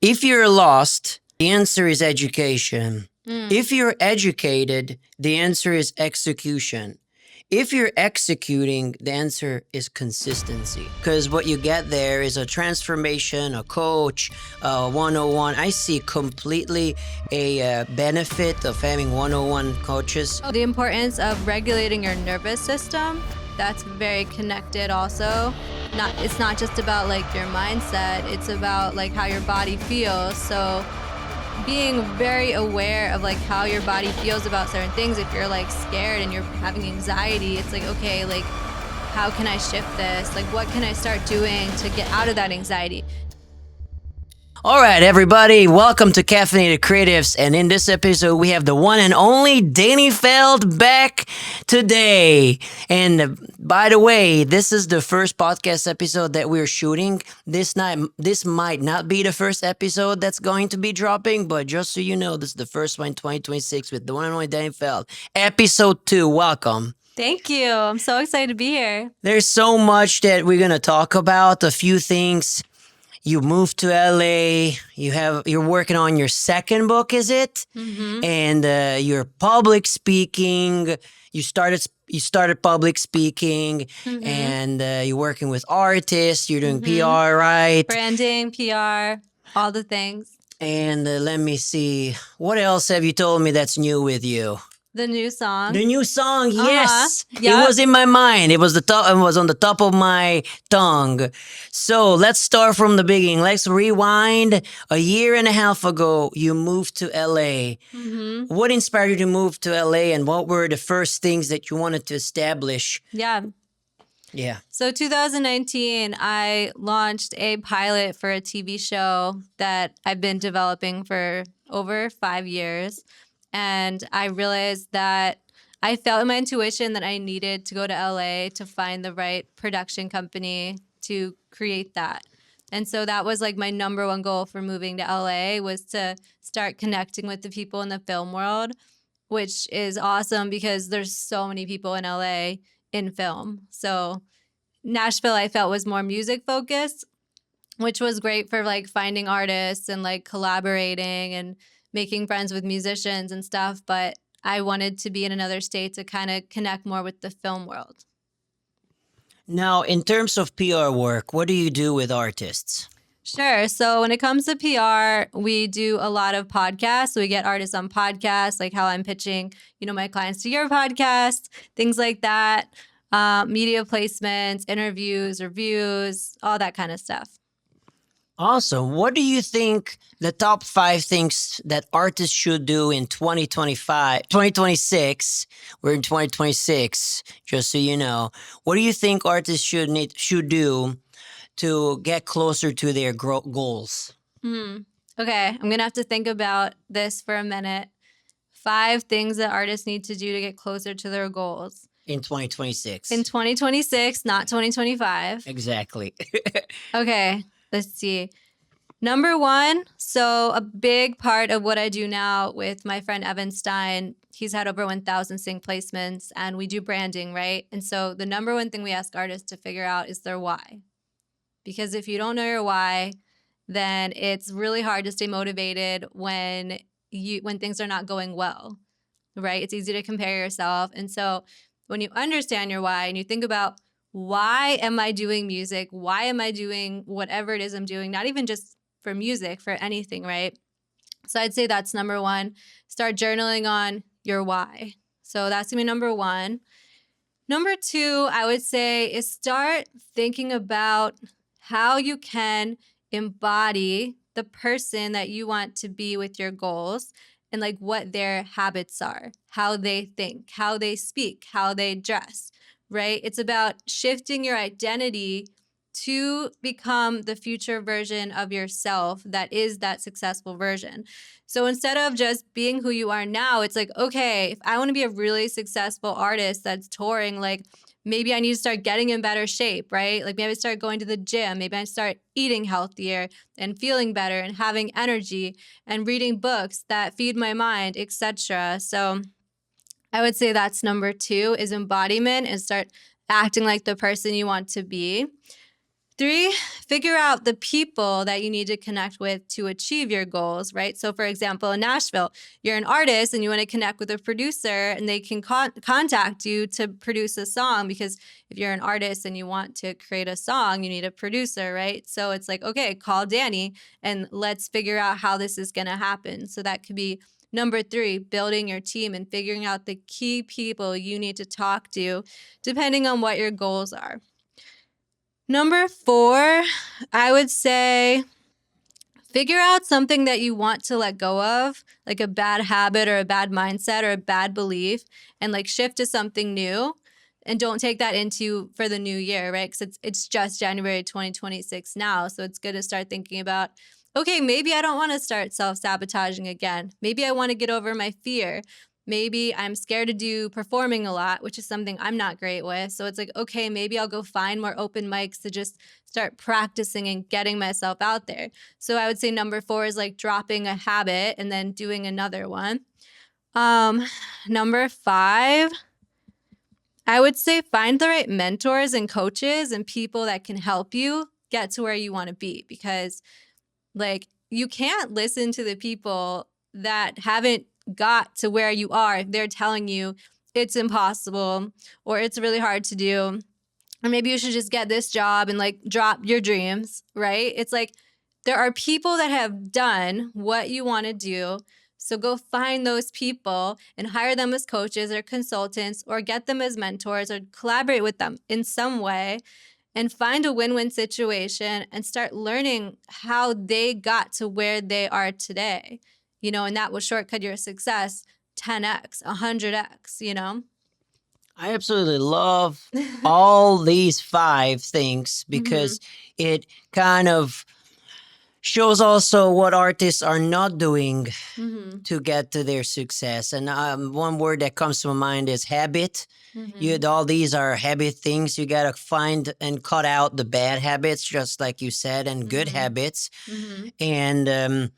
If you're lost, the answer is education. Mm. If you're educated, the answer is execution. If you're executing, the answer is consistency. Because what you get there is a transformation, a coach, 101. I see completely a benefit of having 101 coaches. The importance of regulating your nervous system, that's very connected also. It's not just about like your mindset, it's about like how your body feels. So being very aware of like how your body feels about certain things. If you're like scared and you're having anxiety, it's like, okay, like how can I shift this? Like what can I start doing to get out of that anxiety? All right, everybody, welcome to Caffeinated Creatives. And in this episode, we have the one and only Dani Felt back today. And by the way, this is the first podcast episode that we're shooting. This might not be the first episode that's going to be dropping, but just so you know, this is the first one in 2026 with the one and only Dani Felt. Episode 2, welcome. Thank you. I'm so excited to be here. There's so much that we're going to talk about, a few things. You moved to LA. You're working on your second book, is it? Mm-hmm. And you're public speaking. You started public speaking, Mm-hmm. and you're working with artists. You're doing Mm-hmm. PR, right? Branding, PR, all the things. And let me see. What else have you told me that's new with you? The new song. The new song, yes. Yep. It was in my mind. It was on the top of my tongue. So let's start from the beginning. Let's rewind. A year and a half ago, you moved to LA. Mm-hmm. What inspired you to move to LA, and what were the first things that you wanted to establish? Yeah. So 2019, I launched a pilot for a TV show that I've been developing for over 5 years. And I realized that I felt in my intuition that I needed to go to LA to find the right production company to create that. And so that was like my number one goal for moving to LA, was to start connecting with the people in the film world, which is awesome because there's so many people in LA in film. So Nashville, I felt, was more music focused, which was great for like finding artists and like collaborating and making friends with musicians and stuff. But I wanted to be in another state to kind of connect more with the film world. Now, in terms of PR work, what do you do with artists? Sure. So when it comes to PR, we do a lot of podcasts. So we get artists on podcasts, like how I'm pitching, my clients to your podcast, things like that. Media placements, interviews, reviews, all that kind of stuff. Awesome. What do you think the top 5 things that artists should do in 2026? We're in 2026, just so you know. What do you think artists should do to get closer to their goals? Okay, I'm going to have to think about this for a minute. 5 things that artists need to do to get closer to their goals. In 2026. In 2026, not 2025. Exactly. Okay, let's see. Number 1, so a big part of what I do now with my friend Evan Stein, he's had over 1,000 sync placements, and we do branding, right? And so the number 1 thing we ask artists to figure out is their why. Because if you don't know your why, then it's really hard to stay motivated when things are not going well, right? It's easy to compare yourself. And so when you understand your why and you think about, why am I doing music? Why am I doing whatever it is I'm doing? Not even just for music, for anything, right? So I'd say that's number 1. Start journaling on your why. So that's gonna be number 1. Number 2, I would say, is start thinking about how you can embody the person that you want to be with your goals, and like what their habits are, how they think, how they speak, how they dress, right? It's about shifting your identity to become the future version of yourself that is that successful version. So instead of just being who you are now, it's like, okay, if I want to be a really successful artist that's touring, like maybe I need to start getting in better shape, right? Like maybe I start going to the gym, maybe I start eating healthier and feeling better and having energy and reading books that feed my mind, etc. So I would say that's number 2, is embodiment, and start acting like the person you want to be. 3, figure out the people that you need to connect with to achieve your goals, right? So, for example, in Nashville, you're an artist and you want to connect with a producer and they can contact you to produce a song, because if you're an artist and you want to create a song, you need a producer, right? So it's like, okay, call Dani and let's figure out how this is going to happen. So that could be number 3, building your team and figuring out the key people you need to talk to depending on what your goals are. Number 4, I would say figure out something that you want to let go of, like a bad habit or a bad mindset or a bad belief, and like shift to something new. And don't take that into for the new year, right? Because it's just January 2026 now. So it's good to start thinking about, okay, maybe I don't want to start self-sabotaging again. Maybe I want to get over my fear. Maybe I'm scared to do performing a lot, which is something I'm not great with. So it's like, okay, maybe I'll go find more open mics to just start practicing and getting myself out there. So I would say number 4 is like dropping a habit and then doing another one. Number 5, I would say find the right mentors and coaches and people that can help you get to where you want to be, because like you can't listen to the people that haven't got to where you are. They're telling you it's impossible or it's really hard to do, or maybe you should just get this job and like drop your dreams, right? It's like there are people that have done what you want to do. So go find those people and hire them as coaches or consultants, or get them as mentors, or collaborate with them in some way and find a win-win situation and start learning how they got to where they are today. And that will shortcut your success 10x, 100x, I absolutely love all these 5 things Mm-hmm. because it kind of shows also what artists are not doing Mm-hmm. to get to their success. And one word that comes to my mind is habit. Mm-hmm. All these are habit things. You got to find and cut out the bad habits, just like you said, and good Mm-hmm. habits. Mm-hmm. And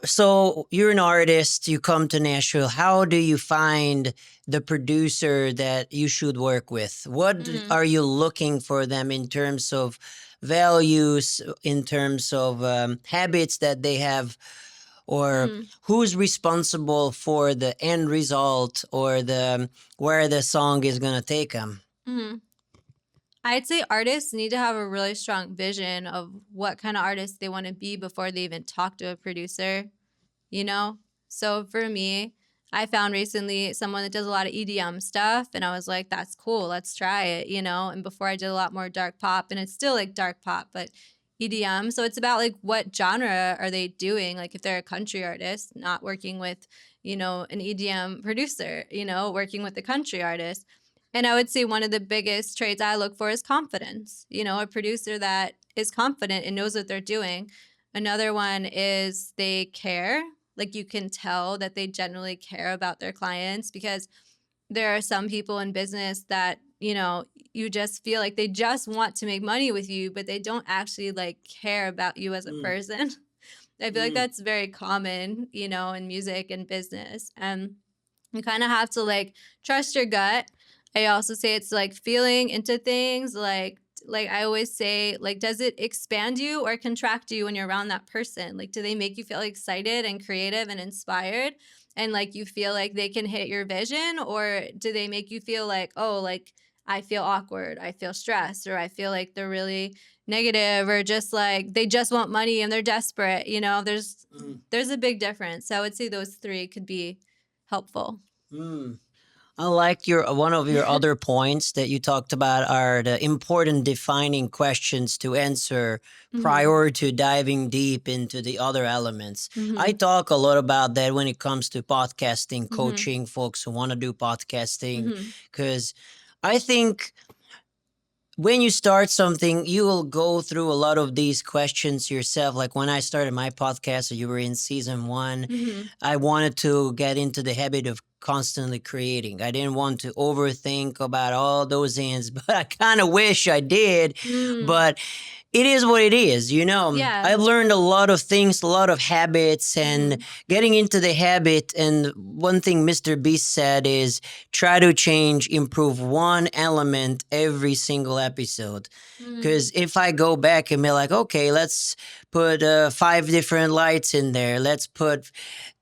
so you're an artist, you come to Nashville. How do you find the producer that you should work with? What Mm-hmm. are you looking for them in terms of values, in terms of habits that they have, or Mm-hmm. who's responsible for the end result, or the where the song is going to take them? Mm-hmm. I'd say artists need to have a really strong vision of what kind of artist they want to be before they even talk to a producer, you know? So for me, I found recently someone that does a lot of EDM stuff, and I was like, that's cool, let's try it, And before I did a lot more dark pop, and it's still like dark pop, but EDM. So it's about like what genre are they doing? Like if they're a country artist, not working with, an EDM producer, working with a country artist. And I would say one of the biggest traits I look for is confidence, a producer that is confident and knows what they're doing. Another one is they care. Like you can tell that they genuinely care about their clients, because there are some people in business that, you just feel like they just want to make money with you, but they don't actually like care about you as a Mm, person. I feel like mm, that's very common, in music and business. And you kind of have to like trust your gut. I also say it's like feeling into things, like I always say, like, does it expand you or contract you when you're around that person? Like, do they make you feel excited and creative and inspired, and like you feel like they can hit your vision, or do they make you feel like, oh, like I feel awkward, I feel stressed, or I feel like they're really negative, or just like they just want money and they're desperate, mm, there's a big difference. So I would say those 3 could be helpful. mm. I like your one of your other points that you talked about are the important defining questions to answer Mhm. prior to diving deep into the other elements. I Mhm. talk a lot about that when it comes to podcasting, Mhm. coaching folks who want to do podcasting, Mhm. because I think when you start something, you will go through a lot of these questions yourself. Like when I started my podcast, you were in season 1, Mhm. I wanted to get into the habit of constantly creating. I didn't want to overthink about all those ends, but I kind of wish I did. Mm. But it is what it is, you know. Yeah. I've learned a lot of things, a lot of habits, and getting into the habit. And one thing Mr. Beast said is try to change, improve one element every single episode. Because if I go back and be like, okay, let's put 5 different lights in there, let's put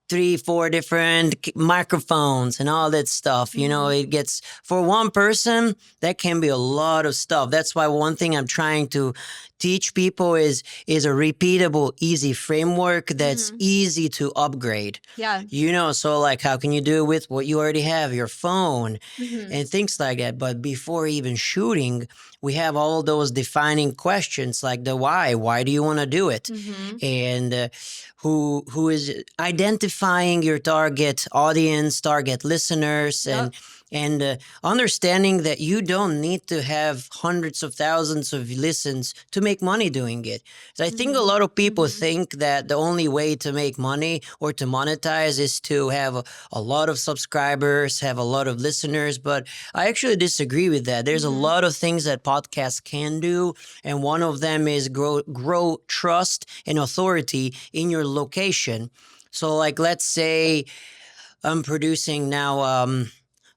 3, 4 different microphones and all that stuff. You know, it gets for one person that can be a lot of stuff. That's why one thing I'm trying to teach people is a repeatable, easy framework that's easy to upgrade. Yeah. You know, so like how can you do it with what you already have, your phone Mm-hmm. and things like that. But before even shooting, we have all those defining questions like the why. Why do you want to do it? Mm-hmm. And who is identifying your target audience, target listeners, Yep. and understanding that you don't need to have hundreds of thousands of listens to make money doing it. So I think a lot of people think that the only way to make money or to monetize is to have a lot of subscribers, have a lot of listeners. But I actually disagree with that. There's a lot of things that podcasts can do, and one of them is grow trust and authority in your location. So, like, let's say I'm producing now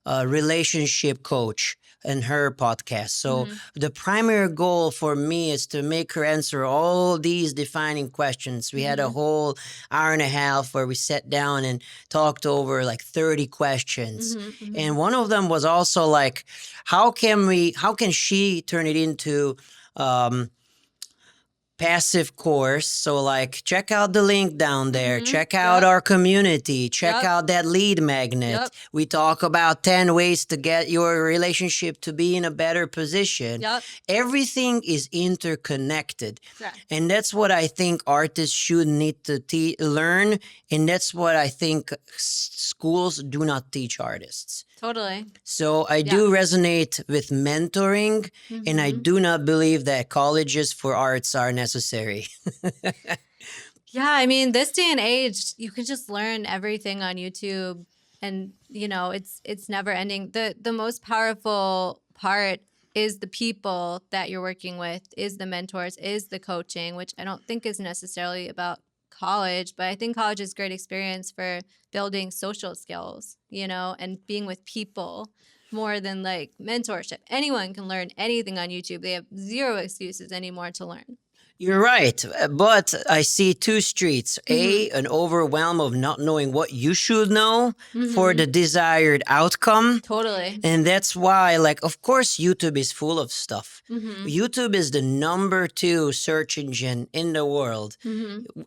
a relationship coach in her podcast. So the primary goal for me is to make her answer all these defining questions. We had a whole hour and a half where we sat down and talked over like 30 questions. And one of them was also like, how can she turn it into um, passive course? So like check out the link down there, check out our community, check out that lead magnet. Yep. We talk about 10 ways to get your relationship to be in a better position. Yep. Everything is interconnected. Yeah. And that's what I think artists should need to learn, and that's what I think schools do not teach artists. Totally. So I do resonate with mentoring, and I do not believe that colleges for arts are necessary. Yeah, I mean, this day and age, you can just learn everything on YouTube, and you know, it's never ending. The most powerful part is the people that you're working with, is the mentors, is the coaching, which I don't think is necessarily about college, but I think college is a great experience for building social skills, you know, and being with people more than like mentorship. Anyone can learn anything on YouTube. They have zero excuses anymore to learn. You're right, but I see two streets. An overwhelm of not knowing what you should know for the desired outcome. Totally. And that's why, like, of course, YouTube is full of stuff. YouTube is the #2 search engine in the world.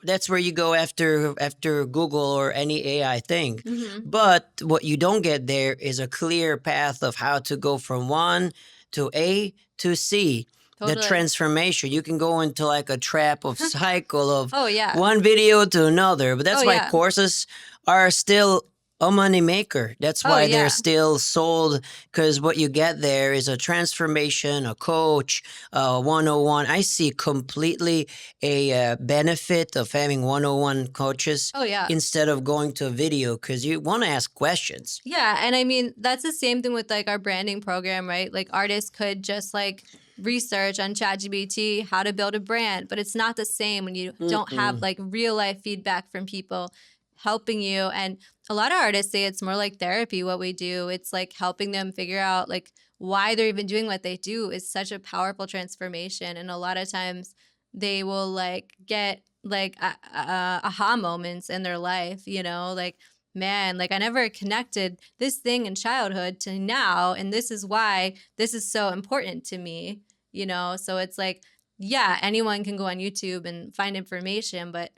That's where you go after Google or any AI thing. But what you don't get there is a clear path of how to go from one to A to C. The Totally. transformation. You can go into like a trap of cycle of Oh, yeah. one video to another. But that's Oh, why yeah. courses are still a money maker. That's why yeah. they're still sold, because what you get there is a transformation, a coach, 101. I see completely a benefit of having 101 coaches Oh, yeah. instead of going to a video, because you want to ask questions. Yeah, and I mean, that's the same thing with like our branding program, right? Like artists could just like research on ChatGPT how to build a brand, but it's not the same when you don't have like real life feedback from people helping you. And a lot of artists say it's more like therapy what we do. It's like helping them figure out like why they're even doing what they do is such a powerful transformation. And a lot of times they will like get like aha moments in their life, you know, like, man, like I never connected this thing in childhood to now, and this is why this is so important to me, you know? So it's like, yeah, anyone can go on YouTube and find information, but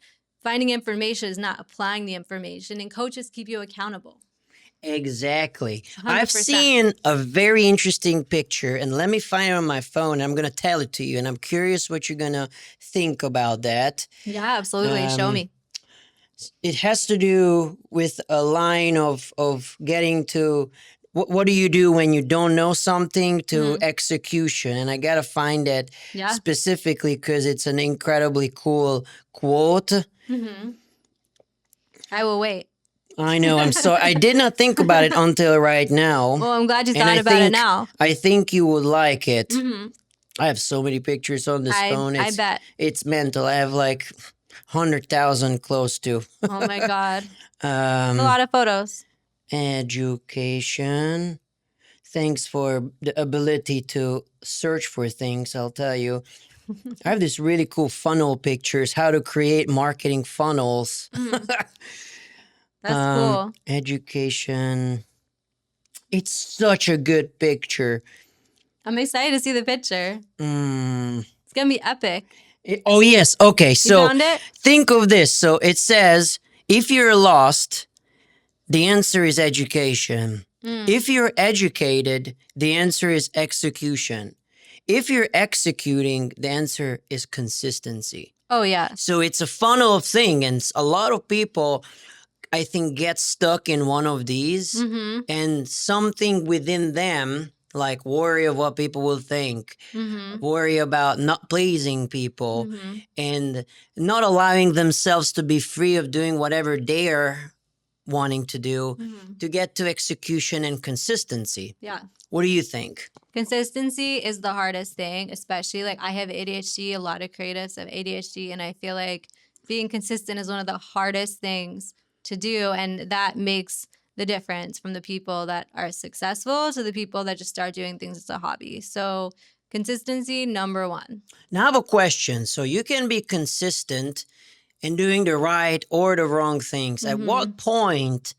finding information is not applying the information, and coaches keep you accountable. Exactly. 100%. I've seen a very interesting picture, and let me find it on my phone. I'm going to tell it to you, and I'm curious what you're going to think about that. Yeah, absolutely. Show me. It has to do with a line of getting to what do you do when you don't know something to execution. And I got to find that Yeah. specifically because it's an incredibly cool quote. I will wait. I know. I did not think about it until right now. Well, I'm glad you And thought about it now. I think you would like it. I have so many pictures on this phone. I bet. It's mental. I have like 100,000 close to. Oh my God. It's a lot of photos. Education. Thanks for the ability to search for things, I'll tell you. I have this really cool funnel pictures, how to create marketing funnels. That's cool. Education. It's such a good picture. I'm excited to see the picture. It's going to be epic. Oh, yes. Okay. You So found it? think of this. So it says, if you're lost, the answer is education. If you're educated, the answer is execution. If you're executing, the answer is consistency. Oh, yeah. So it's a funnel thing. And a lot of people, I think, get stuck in one of these, and something within them, like worry of what people will think, worry about not pleasing people, and not allowing themselves to be free of doing whatever they're wanting to do, to get to execution and consistency. Yeah. What do you think? Consistency is the hardest thing, especially like I have ADHD. A lot of creatives have ADHD, and I feel like being consistent is one of the hardest things to do, and that makes the difference from the people that are successful to the people that just start doing things as a hobby. So consistency, number one. Now I have a question. So you can be consistent in doing the right or the wrong things. At what point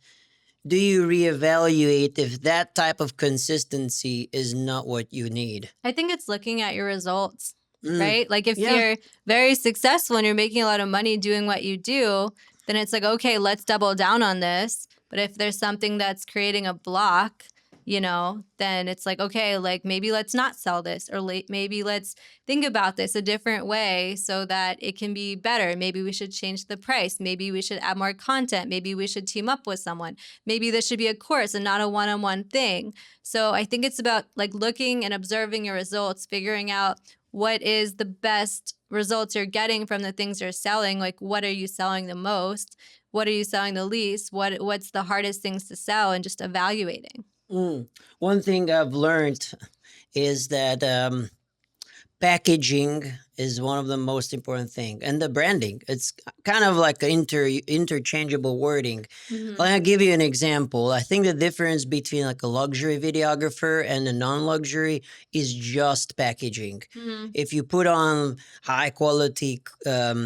do you reevaluate if that type of consistency is not what you need? I think it's looking at your results, right? Like if Yeah. you're very successful and you're making a lot of money doing what you do, then it's like, okay, let's double down on this. But if there's something that's creating a block, you know, then it's like, okay, like maybe let's not sell this, or maybe let's think about this a different way so that it can be better. Maybe we should change the price. Maybe we should add more content. Maybe we should team up with someone. Maybe this should be a course and not a one-on-one thing. So I think it's about like looking and observing your results, figuring out what is the best results you're getting from the things you're selling. Like, what are you selling the most? What are you selling the least? What's the hardest things to sell, and just evaluating. One thing I've learned is that packaging is one of the most important things, and the branding. It's kind of like interchangeable wording. I'll give you an example. I think the difference between like a luxury videographer and a non-luxury is just packaging. If you put on high quality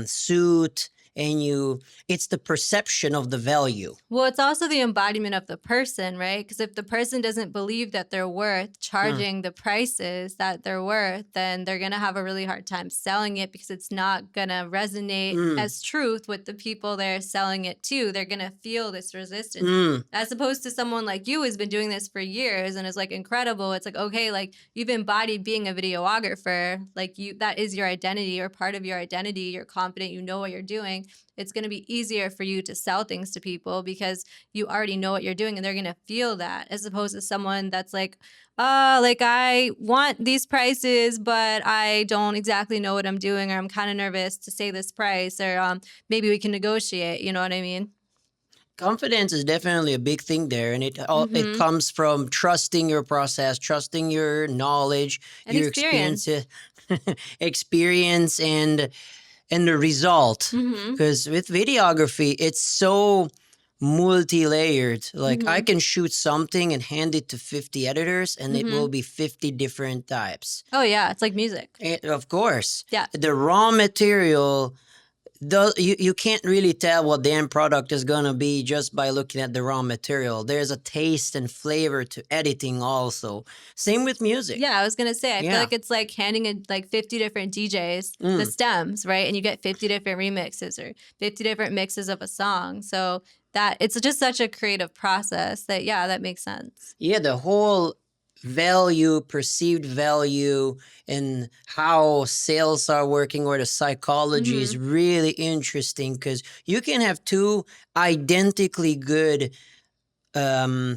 suit, and it's the perception of the value. Well, it's also the embodiment of the person, right? Because if the person doesn't believe that they're worth charging the prices that they're worth, then they're going to have a really hard time selling it, because it's not going to resonate as truth with the people they're selling it to. They're going to feel this resistance. As opposed to someone like you who's been doing this for years and is like incredible. It's like, okay, like you've embodied being a videographer. Like that is your identity, or part of your identity. You're confident, you know what you're doing. It's going to be easier for you to sell things to people because you already know what you're doing, and they're going to feel that, as opposed to someone that's like I want these prices, but I don't exactly know what I'm doing, or I'm kind of nervous to say this price, or maybe we can negotiate. You know what I mean? Confidence is definitely a big thing there, and it comes from trusting your process, trusting your knowledge, and your experience, and the result. Because with videography, it's so multi-layered. Like I can shoot something and hand it to 50 editors, and it will be 50 different types. Oh yeah, it's like music. Of course. Yeah. The raw material, you can't really tell what the end product is going to be just by looking at the raw material. There's a taste and flavor to editing also. Same with music. Yeah, I was going to say, I feel like it's like handing like 50 different DJs the stems, right? And you get 50 different remixes or 50 different mixes of a song. So that it's just such a creative process that, yeah, that makes sense. Yeah, the whole perceived value, and how sales are working, or the psychology is really interesting, because you can have two identically good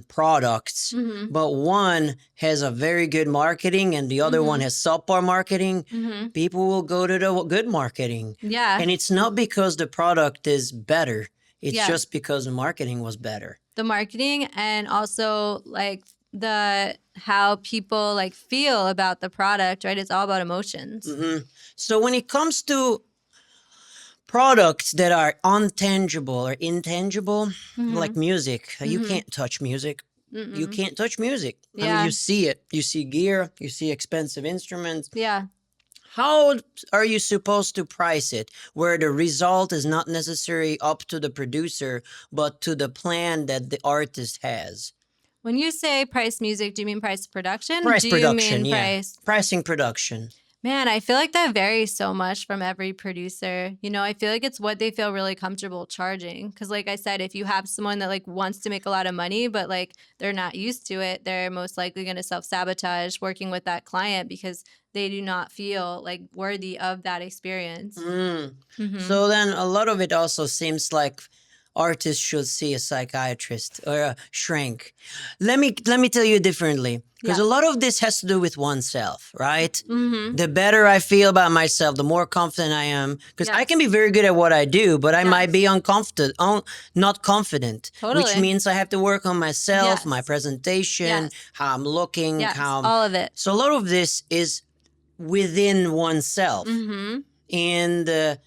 products, but one has a very good marketing and the other one has subpar marketing. People will go to the good marketing. Yeah. And it's not because the product is better. It's just because the marketing was better. The marketing, and also like the how people like feel about the product, right? It's all about emotions. So when it comes to products that are untangible or intangible, like music, you can't touch music. You can't touch music. I mean, Yeah. you see it. You see gear. You see expensive instruments. Yeah. How are you supposed to price it where the result is not necessarily up to the producer, but to the plan that the artist has? When you say price music, do you mean price production? Price Do you production, mean yeah. price? Pricing production. Man, I feel like that varies so much from every producer. You know, I feel like it's what they feel really comfortable charging. Because, like I said, if you have someone that like wants to make a lot of money, but like they're not used to it, they're most likely going to self-sabotage working with that client because they do not feel like worthy of that experience. So then a lot of it also seems like artists should see a psychiatrist or a shrink. Let me tell you differently, because a lot of this has to do with oneself, right? The better I feel about myself, the more confident I am, because I can be very good at what I do, but I might be not confident, which means I have to work on myself, my presentation, how I'm looking, how all of it. So a lot of this is within oneself. And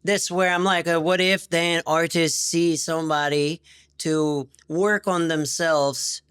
that's where I'm like, what if then artists see somebody to work on themselves?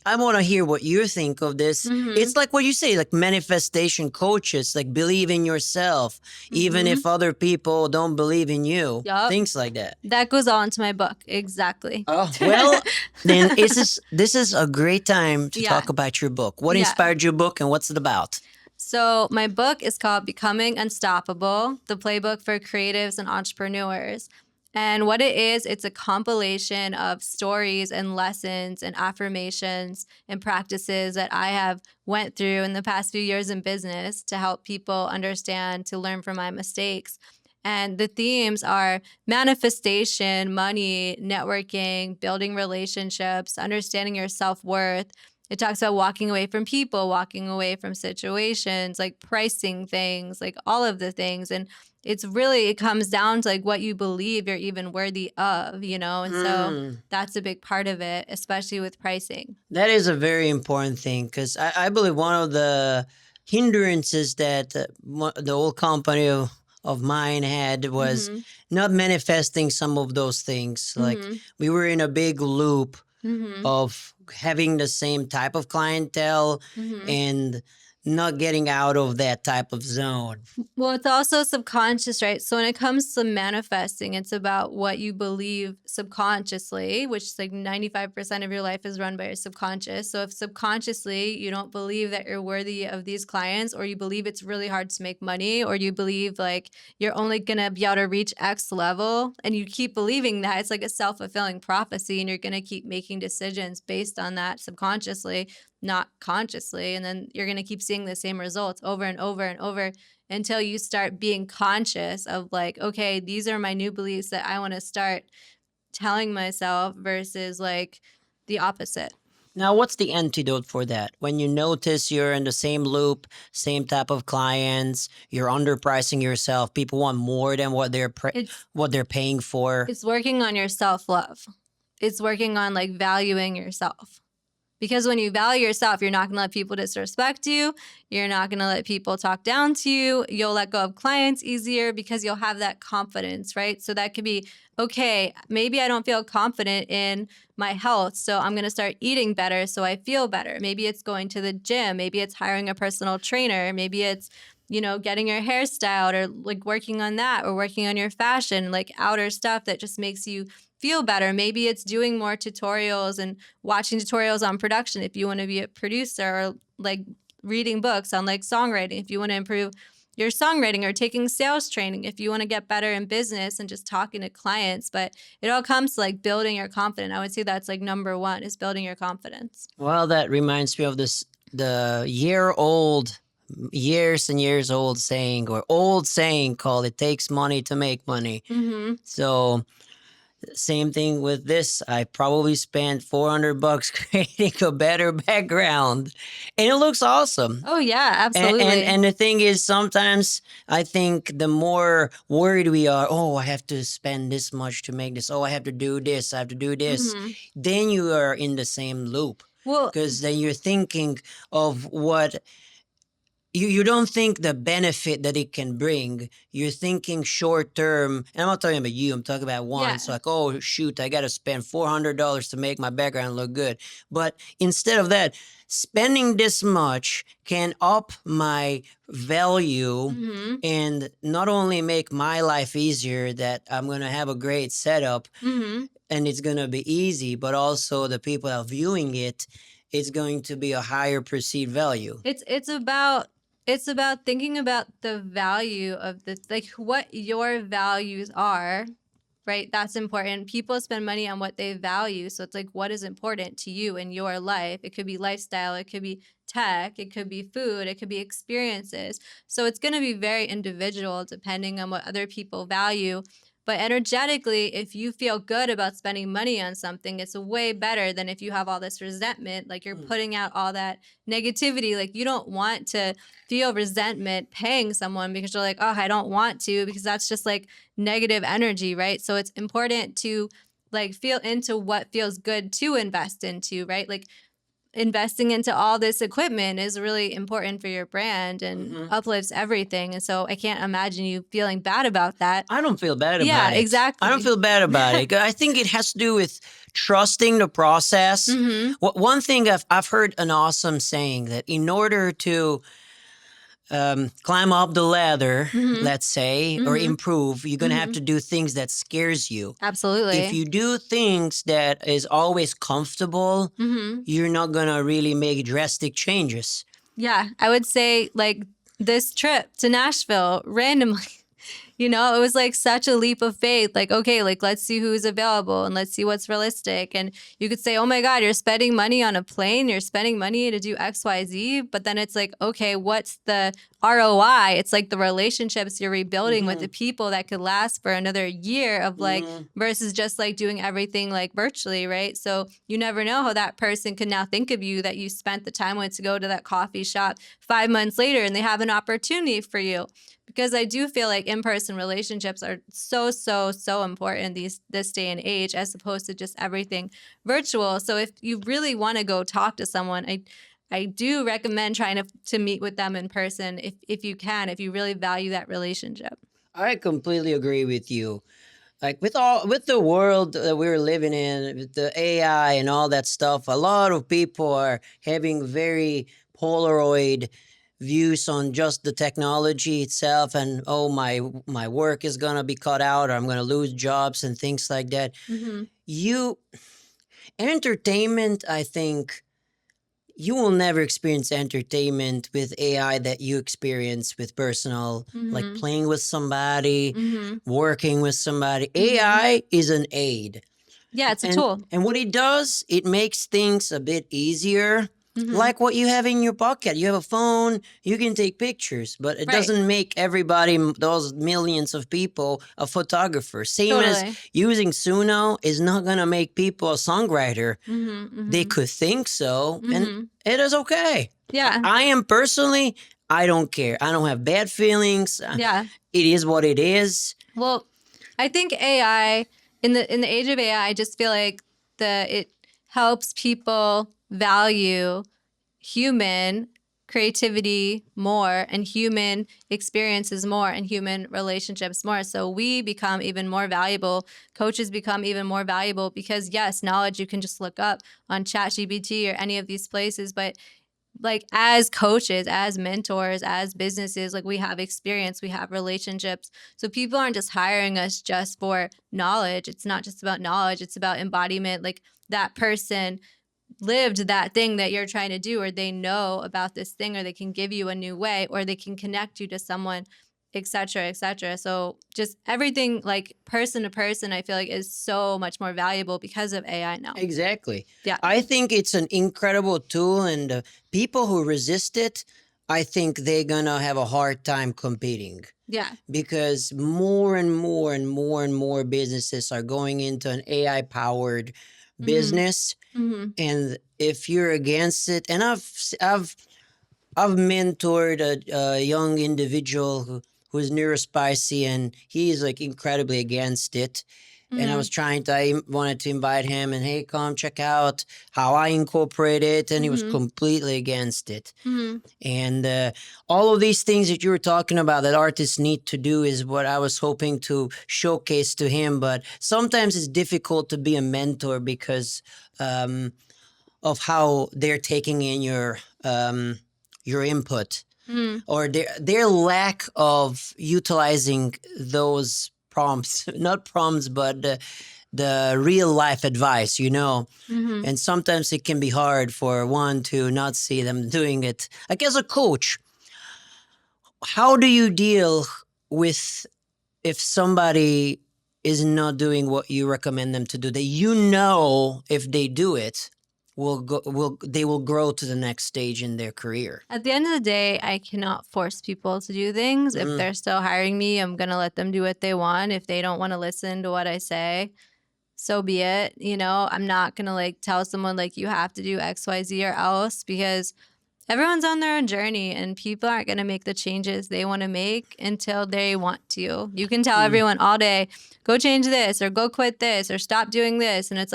I want to hear what you think of this. It's like what you say, like manifestation coaches, like believe in yourself, even if other people don't believe in you. Things like that. That goes all into my book. Exactly. Oh, well, then this is a great time to talk about your book. What inspired your book and what's it about? So my book is called Becoming Unstoppable, the playbook for creatives and entrepreneurs. And what it is, it's a compilation of stories and lessons and affirmations and practices that I have went through in the past few years in business to help people understand, to learn from my mistakes. And the themes are manifestation, money, networking, building relationships, understanding your self-worth. It talks about walking away from people, walking away from situations, like pricing things, like all of the things. And it's really, it comes down to like what you believe you're even worthy of, you know? And so that's a big part of it, especially with pricing. That is a very important thing because I believe one of the hindrances that the old company of mine had was not manifesting some of those things. Like we were in a big loop of having the same type of clientele and not getting out of that type of zone. Well, it's also subconscious, right? So when it comes to manifesting, it's about what you believe subconsciously, which is like 95% of your life is run by your subconscious. So if subconsciously you don't believe that you're worthy of these clients, or you believe it's really hard to make money, or you believe like you're only going to be able to reach X level, and you keep believing that, it's like a self-fulfilling prophecy, and you're going to keep making decisions based on that subconsciously, not consciously. And then you're going to keep seeing the same results over and over and over until you start being conscious of like, okay, these are my new beliefs that I want to start telling myself versus like the opposite. Now, what's the antidote for that? When you notice you're in the same loop, same type of clients, you're underpricing yourself, people want more than what they're paying for. It's working on your self-love. It's working on like valuing yourself. Because when you value yourself, you're not going to let people disrespect you. You're not going to let people talk down to you. You'll let go of clients easier because you'll have that confidence, right? So that could be, okay, maybe I don't feel confident in my health, so I'm going to start eating better so I feel better. Maybe it's going to the gym. Maybe it's hiring a personal trainer. Maybe it's, you know, getting your hair styled or like working on that, or working on your fashion, like outer stuff that just makes you feel better. Maybe it's doing more tutorials and watching tutorials on production if you want to be a producer, or like reading books on like songwriting if you want to improve your songwriting, or taking sales training if you want to get better in business and just talking to clients. But it all comes to like building your confidence. I would say that's like number one, is building your confidence. Well, that reminds me of the years and years old saying, or old saying called, it takes money to make money. So same thing with this. I probably spent $400 creating a better background, and it looks awesome. Oh yeah, absolutely. And the thing is, sometimes I think the more worried we are, oh, I have to spend this much to make this. Oh, I have to do this. I have to do this. Then you are in the same loop. Well, because then you're thinking of what you don't think the benefit that it can bring. You're thinking short term. And I'm not talking about you, I'm talking about one. yeah. It's like, oh shoot, I gotta spend $400 to make my background look good. But instead of that, spending this much can up my value Mm-hmm. and not only make my life easier, that I'm gonna have a great setup Mm-hmm. and it's gonna be easy, but also the people that are viewing it, it's going to be a higher perceived value. It's about thinking about the value of the, like, what your values are, right? That's important. People spend money on what they value, so it's like, what is important to you in your life? It could be lifestyle, it could be tech, it could be food, it could be experiences. So it's going to be very individual depending on what other people value. But energetically, if you feel good about spending money on something, it's way better than if you have all this resentment, like you're putting out all that negativity. Like, you don't want to feel resentment paying someone because you're like, oh, I don't want to, because that's just like negative energy, right? So it's important to like feel into what feels good to invest into, right? Like, investing into all this equipment is really important for your brand and uplifts everything. And so I can't imagine you feeling bad about that. I don't feel bad Yeah, about it. exactly. I don't feel bad about it. I think it has to do with trusting the process. Mm-hmm. One thing I've heard an awesome saying that in order to climb up the ladder, Mm-hmm. let's say, or Mm-hmm. improve, you're gonna have Mm-hmm. to do things that scares you. Absolutely. If you do things that is always comfortable, Mm-hmm. you're not gonna really make drastic changes. Yeah, I would say like this trip to Nashville randomly. You know, it was like such a leap of faith. Like, okay, like let's see who's available and let's see what's realistic. And you could say, oh my God, you're spending money on a plane, you're spending money to do XYZ. But then it's like, okay, what's the ROI? It's like the relationships you're rebuilding with the people that could last for another year of like, versus just like doing everything like virtually, right? So you never know how that person could now think of you that you spent the time with to go to that coffee shop 5 months later and they have an opportunity for you. Because I do feel like in-person relationships are so important this day and age, as opposed to just everything virtual. So if you really want to go talk to someone, I do recommend trying to meet with them in person if you can, if you really value that relationship. I completely agree with you. Like with the world that we're living in, with the AI and all that stuff, a lot of people are having very Polaroid views on just the technology itself, and oh, my work is gonna be cut out, or I'm gonna lose jobs and things like that. Mm-hmm. You entertainment, I think you will never experience entertainment with AI that you experience with personal, like Mm-hmm. playing with somebody, Mm-hmm. working with somebody. Mm-hmm. AI is an aid. Yeah, it's a And tool. and what it does, it makes things a bit easier. Mm-hmm. Like what you have in your pocket. You have a phone, you can take pictures, but it Right. doesn't make everybody, those millions of people, a photographer. Same as Totally. using Suno is not going to make people a songwriter. Mm-hmm. They Mm-hmm. could think so, and Mm-hmm. it is okay. Yeah. I am personally, I don't care. I don't have bad feelings. Yeah. It is what it is. Well, I think AI in the age of AI, I just feel like it helps people value human creativity more and human experiences more and human relationships more. So we become even more valuable. Coaches become even more valuable because yes, knowledge you can just look up on ChatGPT or any of these places, but like as coaches, as mentors, as businesses, like we have experience, we have relationships. So people aren't just hiring us just for knowledge. It's not just about knowledge, it's about embodiment. Like that person lived that thing that you're trying to do, or they know about this thing, or they can give you a new way, or they can connect you to someone, etc., etc. So just everything like person to person, I feel like is so much more valuable because of AI now. Exactly. Yeah. I think it's an incredible tool, and people who resist it, I think they're going to have a hard time competing. Yeah. Because more and more and more and more businesses are going into an AI powered business. Mm-hmm. And if you're against it, and I've mentored a young individual who's neurospicy, and he's like incredibly against it. And I was I wanted to invite him and, hey, come check out how I incorporate it. And he was completely against it. And all of these things that you were talking about that artists need to do is what I was hoping to showcase to him. But sometimes it's difficult to be a mentor because of how they're taking in your input or their lack of utilizing those prompts, not prompts, but the real life advice, and sometimes it can be hard for one to not see them doing it. Like as a coach, how do you deal with if somebody is not doing what you recommend them to do, that if they do it, they will grow to the next stage in their career? At the end of the day, I cannot force people to do things. If they're still hiring me, I'm going to let them do what they want. If they don't want to listen to what I say, so be it. I'm not going to tell someone you have to do X, Y, Z or else, because everyone's on their own journey and people aren't going to make the changes they want to make until they want to. You can tell everyone all day, go change this or go quit this or stop doing this. And it's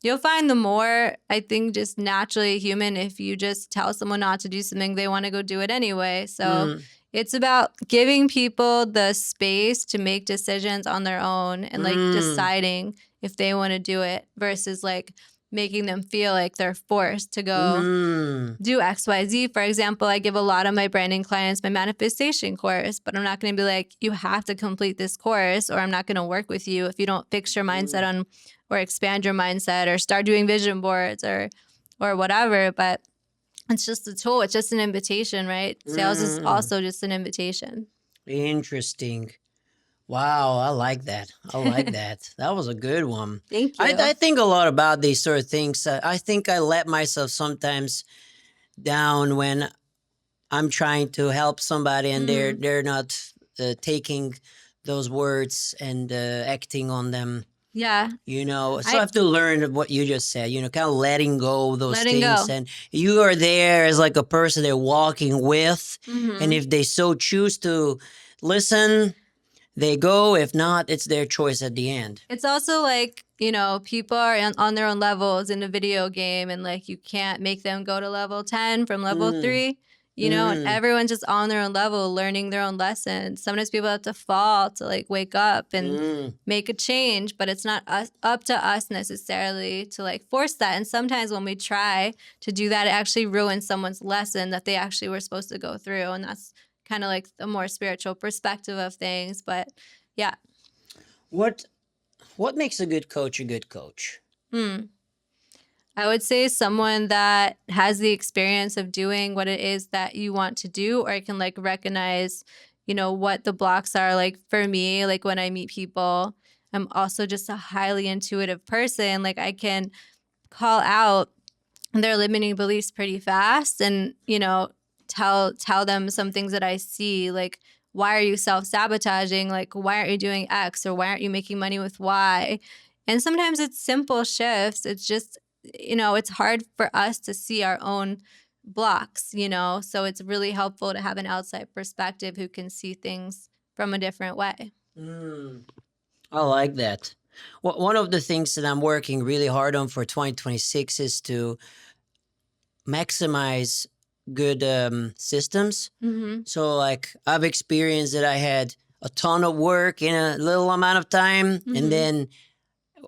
you'll find the more, I think, just naturally human if you just tell someone not to do something, they want to go do it anyway. So it's about giving people the space to make decisions on their own and deciding if they want to do it versus making them feel like they're forced to go do X, Y, Z. For example, I give a lot of my branding clients my manifestation course, but I'm not going to be you have to complete this course or I'm not going to work with you if you don't fix your mindset on or expand your mindset or start doing vision boards or whatever. But it's just a tool. It's just an invitation, right? Sales is also just an invitation. Interesting. Wow, I like that. I like that. That was a good one. Thank you. I think a lot about these sort of things. I think I let myself sometimes down when I'm trying to help somebody and they're not taking those words and acting on them. Yeah. So I have to learn what you just said, kind of letting go of those things. Go. And you are there as a person they're walking with. And if they so choose to listen, they go. If not, it's their choice at the end. It's also people are on their own levels in a video game and you can't make them go to level 10 from level 3. And everyone's just on their own level, learning their own lessons. Sometimes people have to fall to wake up and make a change, but it's not up to us necessarily to force that. And sometimes when we try to do that, it actually ruins someone's lesson that they actually were supposed to go through. And that's kind of the more spiritual perspective of things. But yeah. What makes a good coach a good coach? I would say someone that has the experience of doing what it is that you want to do, or can recognize, what the blocks are. For me, when I meet people, I'm also just a highly intuitive person. I can call out their limiting beliefs pretty fast and, tell them some things that I see, why are you self-sabotaging? Why aren't you doing X, or why aren't you making money with Y? And sometimes it's simple shifts. It's just, it's hard for us to see our own blocks, so it's really helpful to have an outside perspective who can see things from a different way. I like that. Well, one of the things that I'm working really hard on for 2026 is to maximize good systems. So I've experienced that I had a ton of work in a little amount of time, and then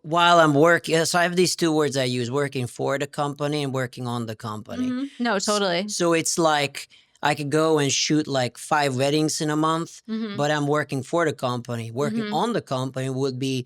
while I'm working, so I have these two words I use: working for the company and working on the company. No, totally. So it's I could go and shoot 5 weddings in a month, but I'm working for the company. Working on the company would be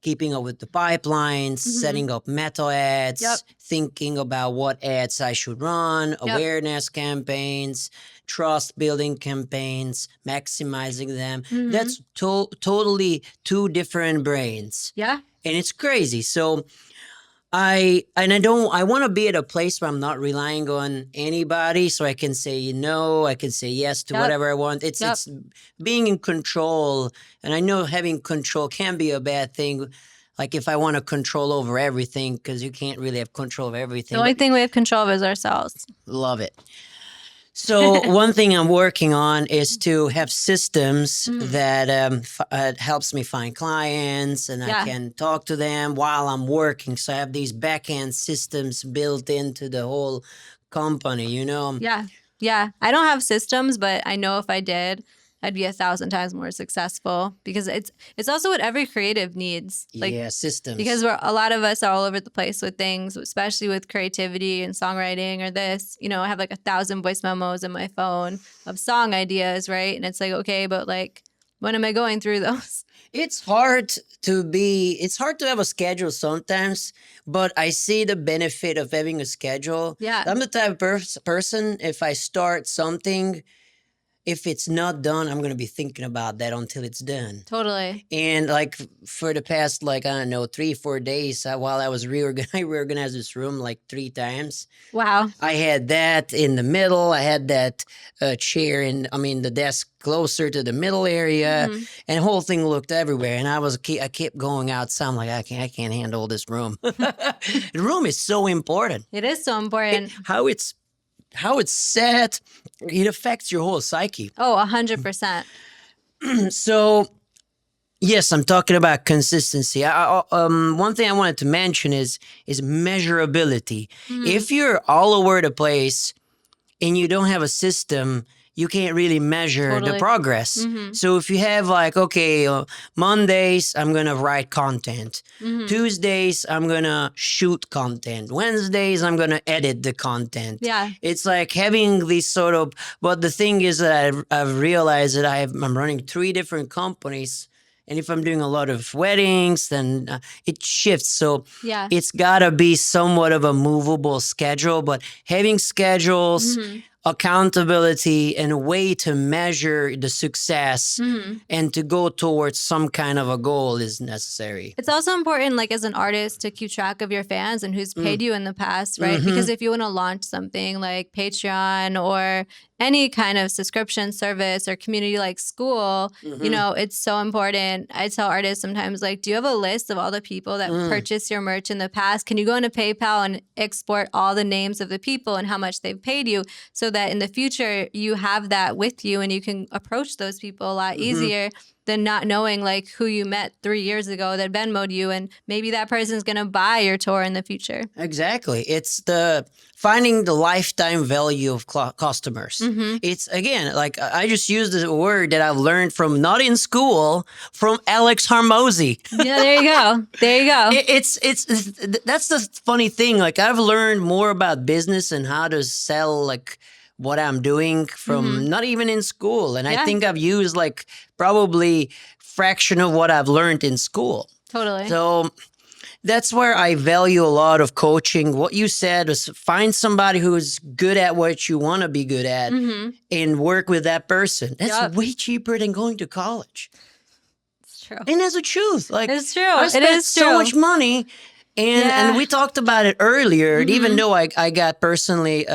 keeping up with the pipelines, setting up meta ads, thinking about what ads I should run, awareness campaigns, trust building campaigns, maximizing them. That's totally 2 different brains. Yeah. And it's crazy. So I want to be at a place where I'm not relying on anybody, so I can say no, I can say yes to whatever I want. It's being in control, and I know having control can be a bad thing. If I want to control over everything, because you can't really have control of everything. The only thing we have control of is ourselves. Love it. So one thing I'm working on is to have systems Mhm. that helps me find clients, and I Yeah. can talk to them while I'm working. So I have these back end systems built into the whole company. Yeah. Yeah. I don't have systems, but I know if I did, I'd be 1,000 times more successful because it's also what every creative needs. Like, Yeah, systems. because a lot of us are all over the place with things, especially with creativity and songwriting or this. I have like 1,000 voice memos in my phone of song ideas, right? And it's like, okay, but like, when am I going through those? It's hard to have a schedule sometimes, but I see the benefit of having a schedule. Yeah, I'm the type of person, if I start something, if it's not done, I'm going to be thinking about that until it's done. totally. And like for the past, like, I don't know, 3-4 days, while I was I reorganized this room like 3 times. Wow. I had that in the middle. I had that chair the desk closer to the middle area, Mhm. and the whole thing looked everywhere. And I kept going outside. I'm like, I can't handle this room. The room is so important. It is so important. How it's set, it affects your whole psyche. Oh, 100%. So yes, I'm talking about consistency. One thing I wanted to mention is measurability. Mhm. If you're all over the place and you don't have a system, you can't really measure the Totally. progress. Mhm. So if you have like, okay, Mondays, I'm going to write content. Mhm. Tuesdays, I'm going to shoot content. Wednesdays, I'm going to edit the content. Yeah. It's like having these sort of, but the thing is that I've realized that I'm running 3 different companies. And if I'm doing a lot of weddings, then it shifts. So Yeah. it's got to be somewhat of a movable schedule, but having schedules, Mhm. accountability, and a way to measure the success Mhm. and to go towards some kind of a goal is necessary. It's also important, like as an artist, to keep track of your fans and who's paid you in the past, right? Mhm. Because if you want to launch something like Patreon or any kind of subscription service or community like school, it's so important. I tell artists sometimes, like, do you have a list of all the people that purchased your merch in the past? Can you go into PayPal and export all the names of the people and how much they've paid you so that in the future you have that with you and you can approach those people a lot easier than not knowing like who you met 3 years ago that Venmo'd you, and maybe that person's gonna buy your tour in the future. Exactly. It's the finding the lifetime value of customers. It's again, like I just used a word that I've learned from not in school, from Alex Harmozy. Yeah, there you go. There you go. It's that's the funny thing. Like I've learned more about business and how to sell like what I'm doing from not even in school. And I Yeah. think I've used like probably fraction of what I've learned in school. Totally. So that's where I value a lot of coaching. What you said was find somebody who's good at what you want to be good at and work with that person. That's Yup. way cheaper than going to college. It's true. And that's the truth. Like It's true. I It spent is so true. much money, and we talked about it earlier. And even though I got personally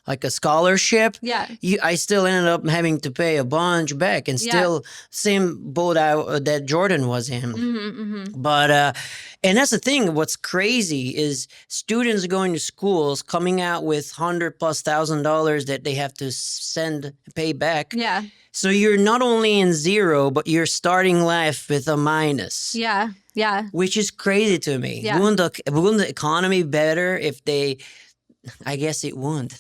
like a scholarship, Yeah. I still ended up having to pay a bunch back, and still same boat that Jordan was in. But and that's the thing. What's crazy is students going to schools coming out with $100,000+ that they have to pay back. Yeah. So you're not only in zero, but you're starting life with a minus. Yeah. Yeah. Which is crazy to me. Yeah. Wouldn't the economy better if they? I guess it wouldn't.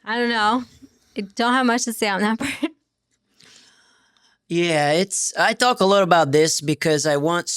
I don't know. I don't have much to say on that part. Yeah, I talk a lot about this because I want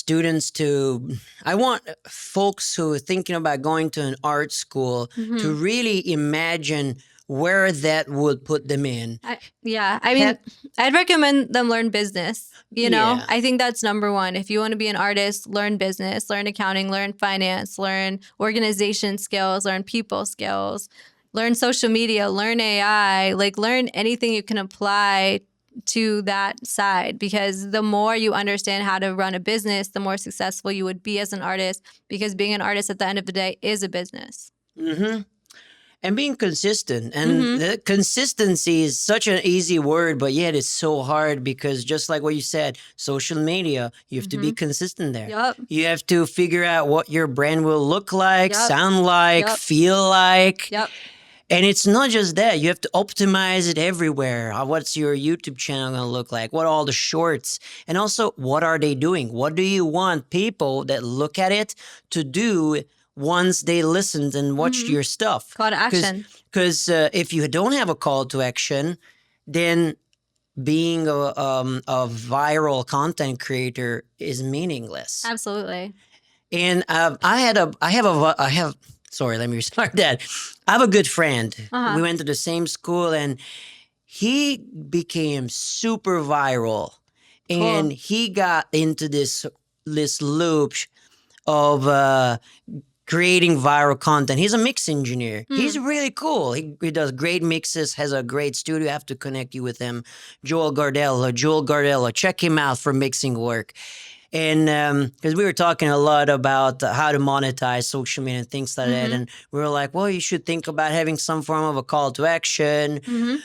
folks who are thinking about going to an art school to really imagine where that would put them in. I mean, I'd recommend them learn business. Yeah. I think that's number one. If you want to be an artist, learn business, learn accounting, learn finance, learn organization skills, learn people skills, learn social media, learn AI, like learn anything you can apply to that side, because the more you understand how to run a business, the more successful you would be as an artist, because being an artist at the end of the day is a business. And being consistent. And the consistency is such an easy word, but yet it's so hard because just like what you said, social media, you have to be consistent there. Yup. You have to figure out what your brand will look like, Yup. sound like, Yup. feel like. Yep. And it's not just that. You have to optimize it everywhere. What's your YouTube channel going to look like? What are all the shorts? And also, what are they doing? What do you want people that look at it to do once they listened and watched your stuff? Call to action. Because if you don't have a call to action, then being a viral content creator is meaningless. Absolutely. And sorry, let me restart that. I have a good friend. Uh-huh. We went to the same school and he became super viral. And he got into this loop of creating viral content. He's a mix engineer. He's really cool. He does great mixes, has a great studio. I have to connect you with him. Joel Gardello. Check him out for mixing work. And because we were talking a lot about how to monetize social media and things like that, and we were like, well, you should think about having some form of a call to action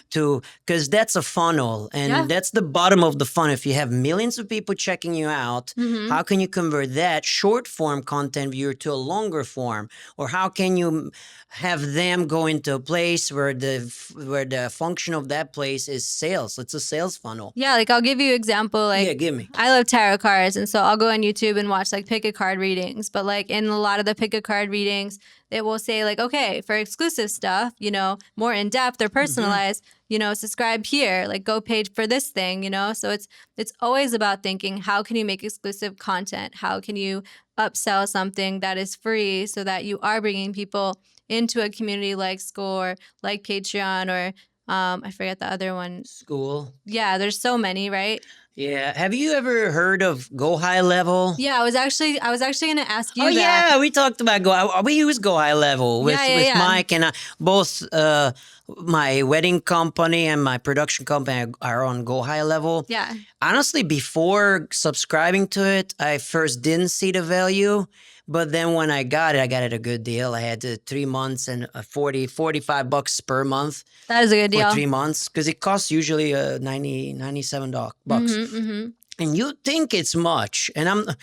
because that's a funnel, and that's the bottom of the funnel. If you have millions of people checking you out, how can you convert that short form content viewer to a longer form? Or how can you have them go into a place where the function of that place is sales? It's a sales funnel. Yeah, like I'll give you an example. Like, yeah, give me. I love tarot cards, and so I'll go on YouTube and watch like pick a card readings. But like in a lot of the pick a card readings, it will say like, okay, for exclusive stuff, you know, more in depth or personalized, you know, subscribe here, like go page for this thing, you know. So it's always about thinking, how can you make exclusive content? How can you upsell something that is free so that you are bringing people into a community like Score, like Patreon, or I forget the other one. School. Yeah, there's so many, right? Yeah. Have you ever heard of Go High Level? Yeah, I was actually going to ask you that. Yeah, we talked about we use Go High Level with Mike and both. My wedding company and my production company are on Go High Level. Yeah. Honestly, before subscribing to it, I first didn't see the value. But then when I got it at a good deal. I had 3 months and $45 per month. That is a good deal. For 3 months because it costs usually $97 bucks. And you think it's much. And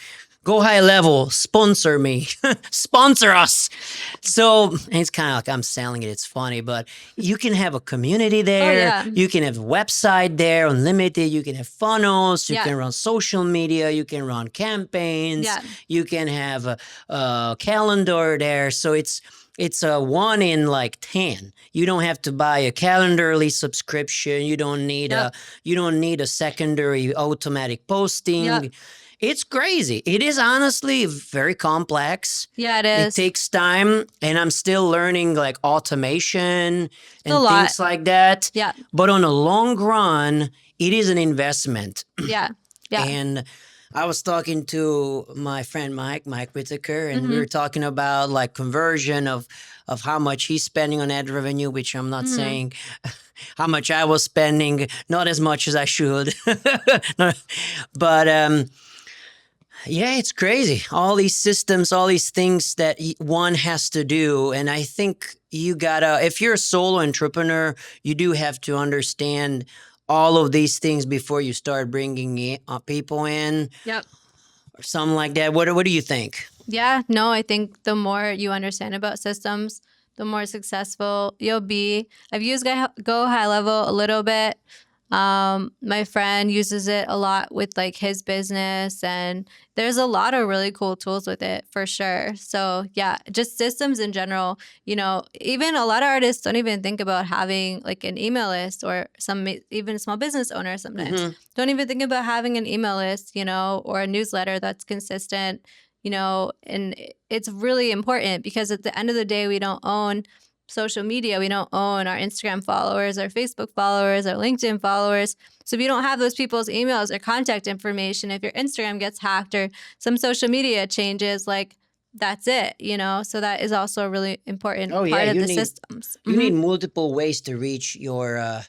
Go High Level, sponsor me, sponsor us. So it's kind of like I'm selling it. It's funny, but you can have a community there. You can have a website there, unlimited. You can have funnels. You can run social media. You can run campaigns. You can have a calendar there. So it's a 1 in like 10. You don't have to buy a calendarly subscription. You don't need a secondary automatic posting. It's crazy. It is honestly very complex. Yeah, it is. It takes time, and I'm still learning like automation and things like that. Yeah. But on a long run, it is an investment. Yeah. Yeah. And I was talking to my friend Mike Whitaker, and we were talking about like conversion of how much he's spending on ad revenue, which I'm not saying how much I was spending, not as much as I should. But yeah, it's crazy. All these systems, all these things that one has to do. And I think if you're a solo entrepreneur, you do have to understand all of these things before you start bringing people in. Yep. Or something like that. What do you think? Yeah, no, I think the more you understand about systems, the more successful you'll be. I've used Go High Level a little bit. My friend uses it a lot with like his business, and there's a lot of really cool tools with it for sure. So yeah, just systems in general, you know, even a lot of artists don't even think about having like an email list, or even small business owners sometimes don't even think about having an email list, you know, or a newsletter that's consistent, you know, and it's really important because at the end of the day, we don't own social media. We don't own our Instagram followers, our Facebook followers, our LinkedIn followers. So if you don't have those people's emails or contact information, if your Instagram gets hacked or some social media changes, like that's it, you know? So that is also a really important part of the systems. You need multiple ways to reach your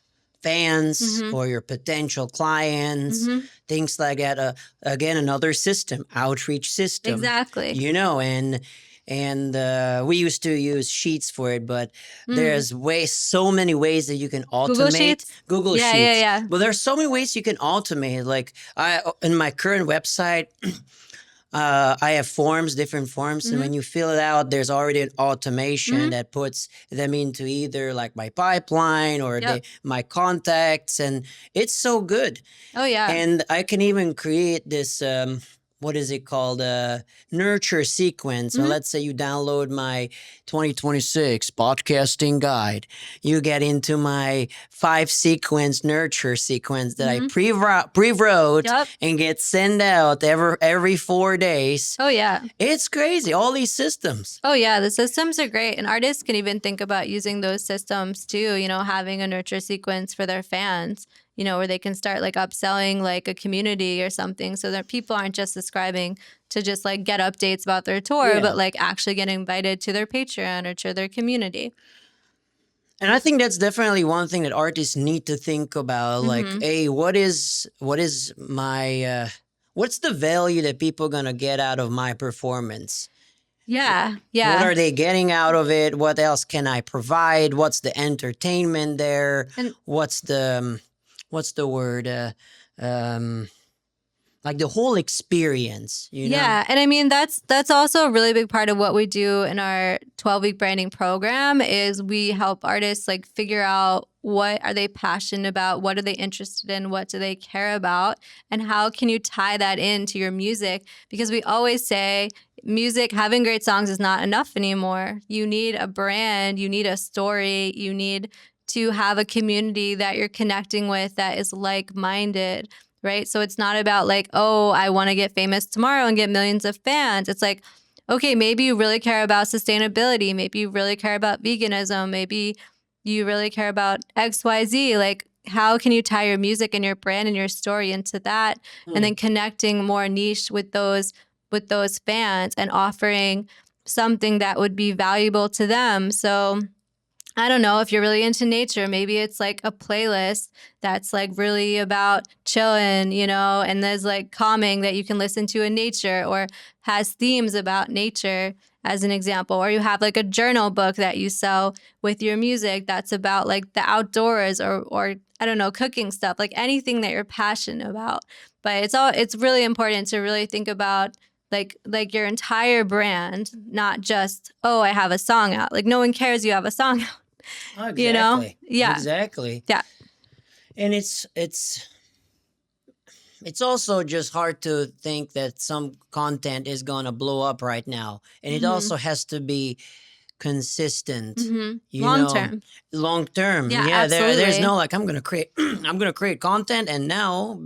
fans or your potential clients, things like that. Again, another system, outreach system. Exactly. You know, and we used to use Sheets for it, but there's so many ways that you can automate. Google Sheets. Yeah. But there's so many ways you can automate. Like in my current website, I have forms, different forms, and when you fill it out, there's already an automation that puts them into either like my pipeline or Yep. my contacts, and it's so good. Oh yeah. And I can even create this. What is it called? Nurture sequence. So let's say you download my 2026 podcasting guide. You get into my 5 sequence nurture sequence that I pre-wrote Yep. and get sent out every 4 days. Oh yeah. It's crazy. All these systems. Oh yeah, the systems are great, and artists can even think about using those systems too. Having a nurture sequence for their fans. Where they can start like upselling like a community or something, so that people aren't just subscribing to just like get updates about their tour, Yeah. but like actually get invited to their Patreon or to their community. And I think that's definitely one thing that artists need to think about. Like, hey, what is my what's the value that people are gonna get out of my performance? Yeah, What yeah. are they getting out of it? What else can I provide? What's the entertainment there? And What's the word? Like the whole experience, you know? yeah, and I mean that's also a really big part of what we do in our 12-week branding program is we help artists like figure out what are they passionate about, what are they interested in, what do they care about, and how can you tie that into your music? Because we always say music, having great songs is not enough anymore. You need a brand, you need a story, you need to have a community that you're connecting with that is like-minded. Right. So it's not about like, oh, I want to get famous tomorrow and get millions of fans. It's like, okay, maybe you really care about sustainability. Maybe you really care about veganism. Maybe you really care about XYZ. Like, how can you tie your music and your brand and your story into that? And then connecting more niche with those fans and offering something that would be valuable to them. So I don't know if you're really into nature. Maybe it's like a playlist that's like really about chilling, and there's like calming that you can listen to in nature or has themes about nature as an example. Or you have like a journal book that you sell with your music that's about like the outdoors or I don't know, cooking stuff, like anything that you're passionate about. But it's really important to really think about like your entire brand, not just, oh, I have a song out. Like no one cares you have a song out. Oh, exactly. Yeah. Exactly. Yeah. And it's also just hard to think that some content is gonna blow up right now. And it also has to be consistent. Long term. Long term. Yeah, there's absolutely. no like I'm gonna create content and now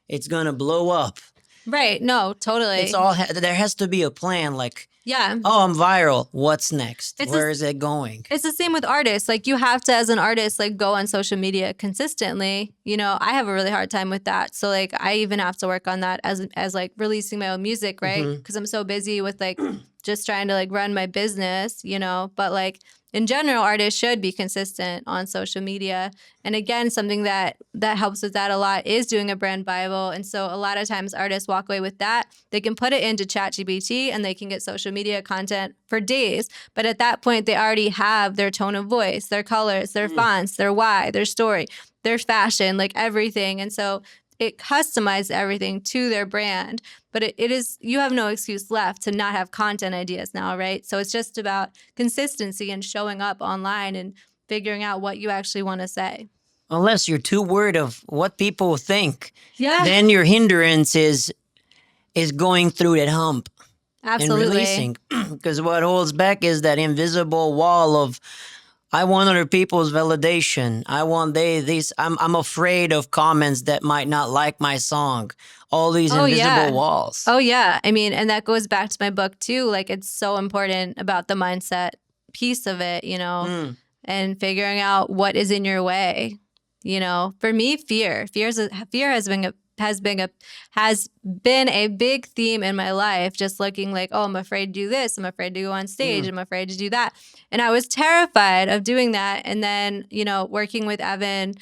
it's gonna blow up. Right. No, totally. It's all there has to be a plan. Like, Yeah. oh, I'm viral. What's next? It's Where is it going? It's the same with artists. Like you have to, as an artist, like go on social media consistently. I have a really hard time with that. So like I even have to work on that as like releasing my own music, right? Because I'm so busy with like just trying to like run my business, But like in general, artists should be consistent on social media. And again, something that helps with that a lot is doing a brand Bible. And so a lot of times artists walk away with that. They can put it into ChatGPT and they can get social media content for days. But at that point, they already have their tone of voice, their colors, their fonts, their why, their story, their fashion, like everything. And so it customizes everything to their brand. But it is, you have no excuse left to not have content ideas now, right? So it's just about consistency and showing up online and figuring out what you actually want to say. Unless you're too worried of what people think, Yeah. then your hindrance is going through that hump Absolutely. and releasing. Because what holds back is that invisible wall of I want other people's validation. I want I'm afraid of comments that might not like my song. All these invisible walls. Oh yeah. I mean, and that goes back to my book too. Like it's so important about the mindset piece of it, and figuring out what is in your way. For me, fear has been a big theme in my life. Just looking like, oh, I'm afraid to do this. I'm afraid to go on stage. I'm afraid to do that. And I was terrified of doing that. And then, working with Evan,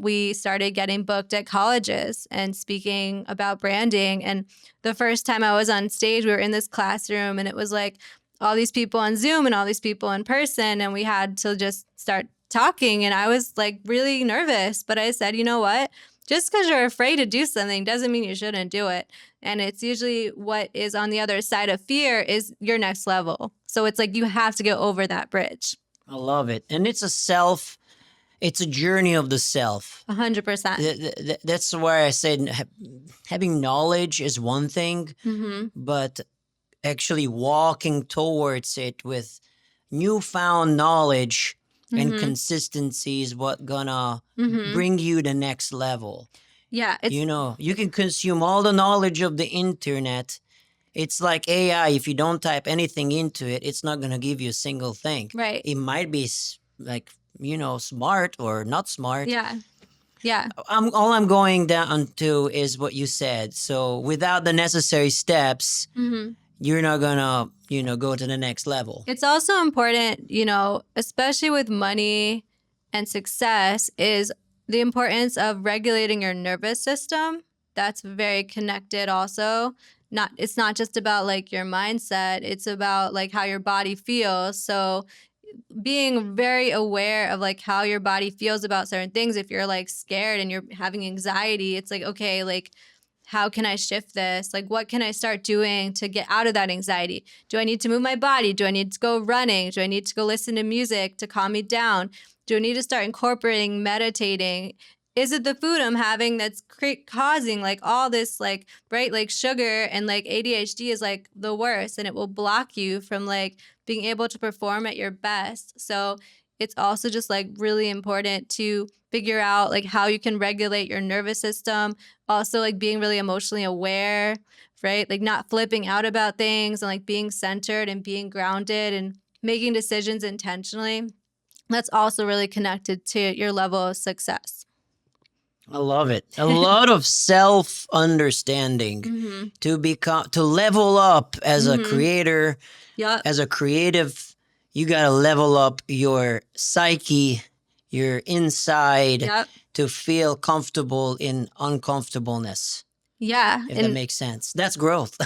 we started getting booked at colleges and speaking about branding. And the first time I was on stage, we were in this classroom and it was like all these people on Zoom and all these people in person. And we had to just start talking. And I was like really nervous, but I said, you know what? just because you're afraid to do something doesn't mean you shouldn't do it. And it's usually what is on the other side of fear is your next level. So it's like you have to go over that bridge. I love it. And it's a journey of the self. 100%. That's why I said having knowledge is one thing, but actually walking towards it with newfound knowledge and consistency is what gonna bring you the next level. Yeah. You can consume all the knowledge of the internet. It's like AI. If you don't type anything into it, it's not gonna give you a single thing. Right. It might be like, smart or not smart. Yeah. Yeah. All I'm going down to is what you said. So without the necessary steps, you're not gonna, go to the next level. It's also important, especially with money and success, is the importance of regulating your nervous system. That's very connected also. It's not just about like your mindset, it's about like how your body feels. So being very aware of like how your body feels about certain things. If you're like scared and you're having anxiety, it's like, okay, like how can I shift this? Like, what can I start doing to get out of that anxiety? Do I need to move my body? Do I need to go running? Do I need to go listen to music to calm me down? Do I need to start incorporating meditating? Is it the food I'm having that's causing like all this like bright like sugar, and like ADHD is like the worst, and it will block you from like being able to perform at your best. So it's also just like really important to figure out like how you can regulate your nervous system. Also like being really emotionally aware, right? Like not flipping out about things, and like being centered and being grounded and making decisions intentionally. That's also really connected to your level of success. I love it. A lot of self-understanding to level up as a creator, as a creative. You got to level up your psyche, your inside to feel comfortable in uncomfortableness. Yeah. If that makes sense. That's growth.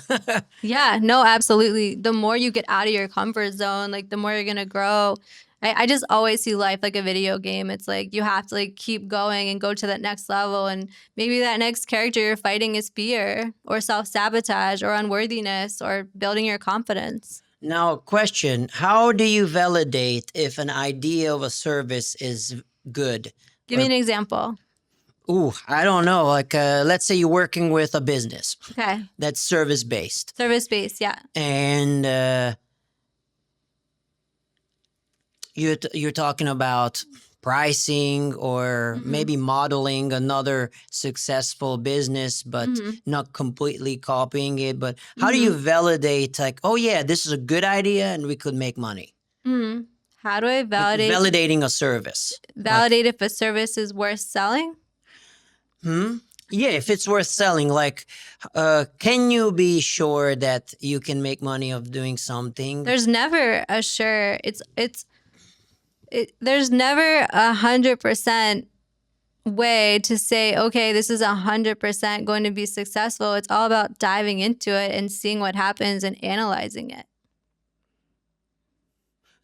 Yeah, no, absolutely. The more you get out of your comfort zone, like the more you're going to grow. I just always see life like a video game. It's like you have to like keep going and go to that next level. And maybe that next character you're fighting is fear or self-sabotage or unworthiness or building your confidence. Now, question, how do you validate if an idea of a service is good? Give me an example. Ooh, I don't know. Like, let's say you're working with a business. Okay. That's service-based. Service-based, yeah. And you're talking about pricing or maybe modeling another successful business, but not completely copying it. But how do you validate like, oh yeah, this is a good idea and we could make money? How do I validate? Like validating a service. Validate if a service is worth selling? Yeah, if it's worth selling, like, can you be sure that you can make money of doing something? There's never a sure. There's never 100% way to say, okay, this is 100% going to be successful. It's all about diving into it and seeing what happens and analyzing it.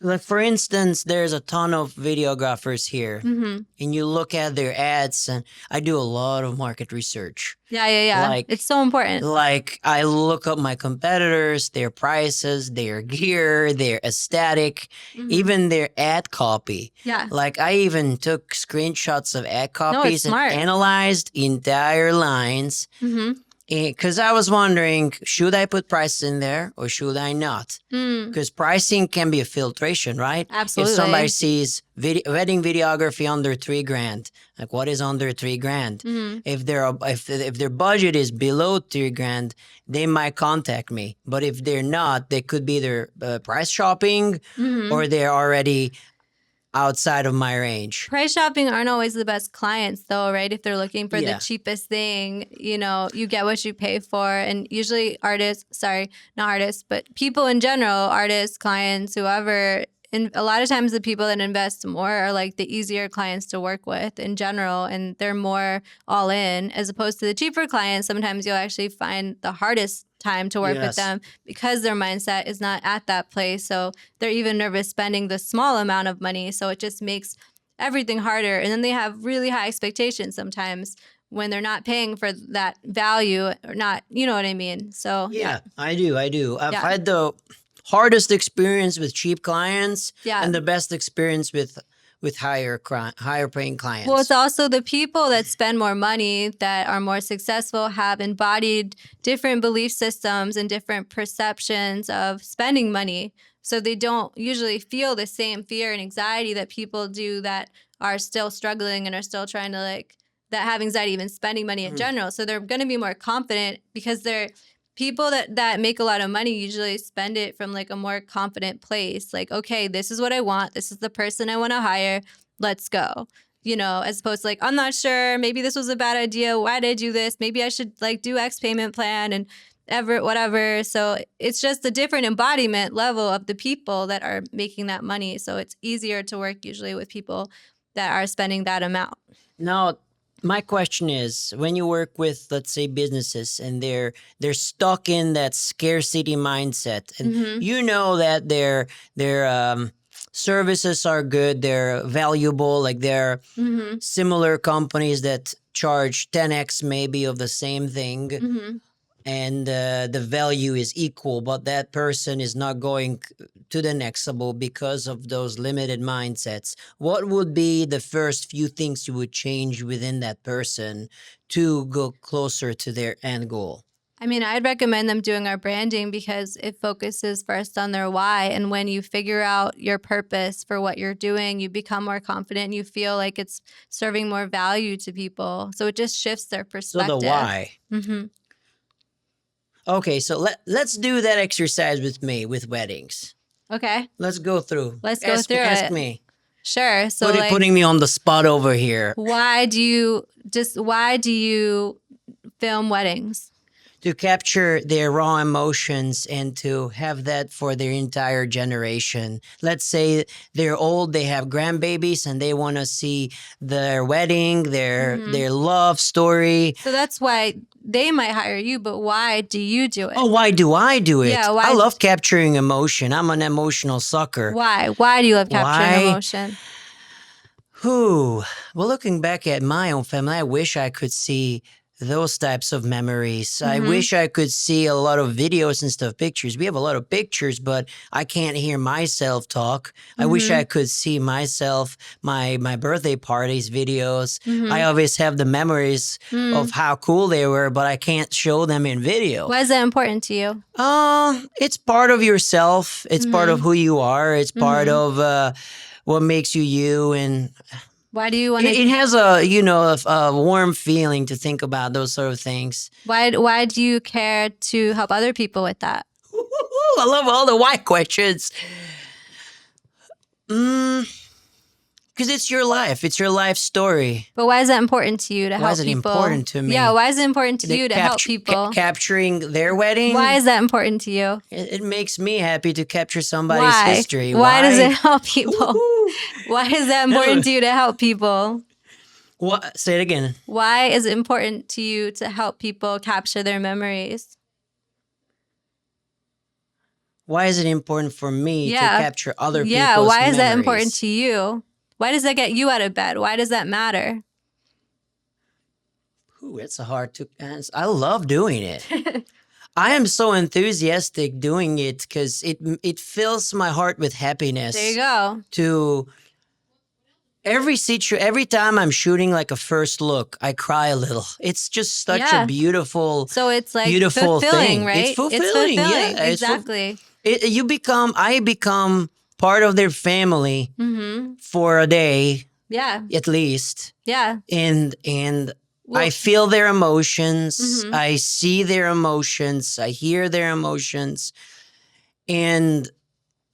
Like, for instance, there's a ton of videographers here, and you look at their ads, and I do a lot of market research. Yeah. Like, it's so important. Like, I look up my competitors, their prices, their gear, their aesthetic, even their ad copy. Yeah. Like, I even took screenshots of ad copies and smart. analyzed entire lines. Because I was wondering, should I put prices in there or should I not? Because pricing can be a filtration, right? Absolutely. If somebody sees wedding videography under $3,000, like what is under $3,000? If their budget is below $3,000, they might contact me. But if they're not, they could be either price shopping or they're already outside of my range. Price shopping aren't always the best clients though, right? If they're looking for the cheapest thing, you get what you pay for. And usually not artists, but people in general, artists, clients, whoever, and a lot of times the people that invest more are like the easier clients to work with in general, and they're more all in, as opposed to the cheaper clients. Sometimes you'll actually find the hardest time to work with them because their mindset is not at that place. So they're even nervous spending the small amount of money. So it just makes everything harder. And then they have really high expectations sometimes, when they're not paying for that value or not, you know what I mean? So Yeah, I do. I've Yeah. had the hardest experience with cheap clients Yeah. and the best experience with higher paying clients. Well, it's also the people that spend more money, that are more successful, have embodied different belief systems and different perceptions of spending money. So they don't usually feel the same fear and anxiety that people do that are still struggling and are still trying to that have anxiety even spending money in general. So they're going to be more confident because they're people that make a lot of money usually spend it from a more confident place. Like, okay, this is what I want. This is the person I want to hire. Let's go. As opposed to I'm not sure, maybe this was a bad idea. Why did I do this? Maybe I should do X payment plan and whatever. So it's just a different embodiment level of the people that are making that money. So it's easier to work usually with people that are spending that amount. Now, my question is, when you work with, let's say, businesses and they're stuck in that scarcity mindset, and you know that their services are good, they're valuable, like they're similar companies that charge 10x maybe of the same thing, and the value is equal, but that person is not going to the next level because of those limited mindsets. What would be the first few things you would change within that person to go closer to their end goal? I mean, I'd recommend them doing our branding because it focuses first on their why. And when you figure out your purpose for what you're doing, you become more confident and you feel like it's serving more value to people. So it just shifts their So perspective. the why. Okay, so let's do that exercise with me with weddings. Okay. Let's go through. Let's go through Ask it. me. Sure. So Putting me on the spot over here. why do you film weddings? To capture their raw emotions and to have that for their entire generation. Let's say they're old, they have grandbabies, and they want to see their wedding, their love story. So that's why they might hire you, but why do you do it? Oh, why do I do it? Yeah, why I love capturing emotion. I'm an emotional sucker. Why? Why do you love capturing Why? emotion? Well, looking back at my own family, I wish I could see those types of memories. I wish I could see a lot of videos instead of pictures. We have a lot of pictures, but I can't hear myself talk. I wish I could see myself, my birthday parties, videos. I always have the memories of how cool they were, but I can't show them in video. Why is that important to you? It's part of yourself. It's part of who you are. It's part of what makes you you, and why do you want it has a warm feeling to think about those sort of things. Why do you care to help other people with that? I love all the why questions. Because it's your life. It's your life story. But why is that important to you to help people? Why is it important to me? Yeah, why is it important to you to help people? Capturing their wedding. Why is that important to you? It makes me happy to capture somebody's history. Why does it help people? Why is that important to you to help people? What? Say it again. Why is it important to you to help people capture their memories? Why is it important for me to capture other people's memories? Yeah, why is that important to you? Why does that get you out of bed? Why does that matter? Ooh, it's a hard to answer. I love doing it. I am so enthusiastic doing it because it fills my heart with happiness. There you go. To every time I'm shooting like a first look, I cry a little. It's just such a beautiful, so it's like beautiful fulfilling, thing. right? It's fulfilling. Yeah, exactly. I become part of their family for a day. Yeah. At least. Yeah. And I feel their emotions. I see their emotions. I hear their emotions. And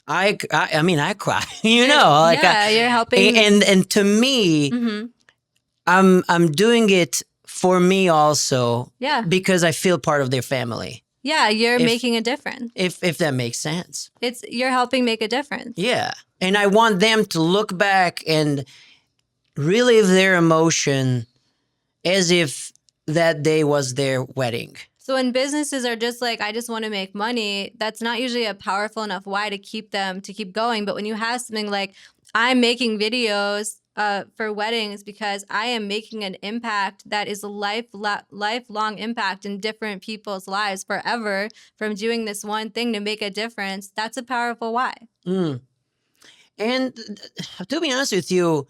I mean, I cry, you're helping. And to me, I'm doing it for me also. Yeah. Because I feel part of their family. Yeah, you're making a difference. If that makes sense. You're helping make a difference. Yeah. And I want them to look back and relive their emotion as if that day was their wedding. So when businesses are just like, I just want to make money, that's not usually a powerful enough why to keep them to keep going. But when you have something like, I'm making videos for weddings because I am making an impact that is a lifelong impact in different people's lives forever from doing this one thing to make a difference. That's a powerful why. Mm. And to be honest with you,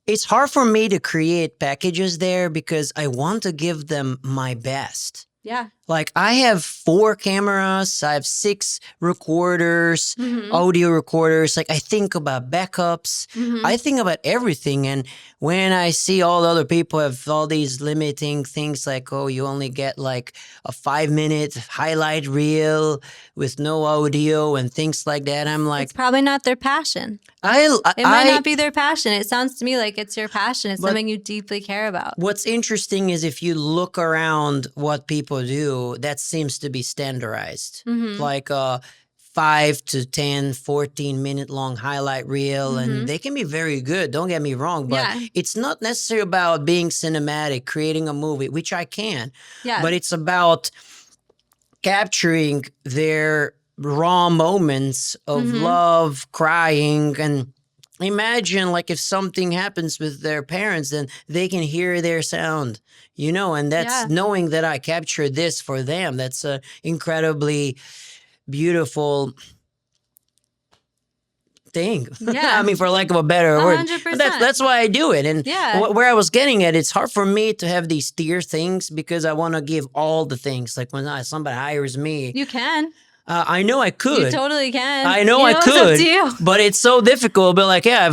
it's hard for me to create packages there because I want to give them my best. Yeah. Like I have 4 cameras, I have 6 recorders, audio recorders. Like I think about backups, I think about everything. And when I see all the other people have all these limiting things like, oh, you only get like a 5-minute highlight reel with no audio and things like that, I'm like, It's probably not their passion. I It might not be their passion. It sounds to me like it's your passion. It's But- something you deeply care about. What's interesting is if you look around what people do, that seems to be standardized. Like a 5 to 10, 14-minute long highlight reel, and they can be very good. Don't get me wrong, but Yeah. it's not necessarily about being cinematic, creating a movie, which I can. Yeah. But it's about capturing their raw moments of love, crying, and imagine like if something happens with their parents, then they can hear their sound, you know, and that's Yeah. knowing that I captured this for them. That's a incredibly beautiful thing. Yeah. I mean, for lack of a better word. 100%. But that's why I do it. And Yeah. where I was getting at, it's hard for me to have these tier things because I want to give all the things. Like when somebody hires me, You can. I know I could. You totally can. I know You I It's could, up to you. but it's so difficult. But like, yeah,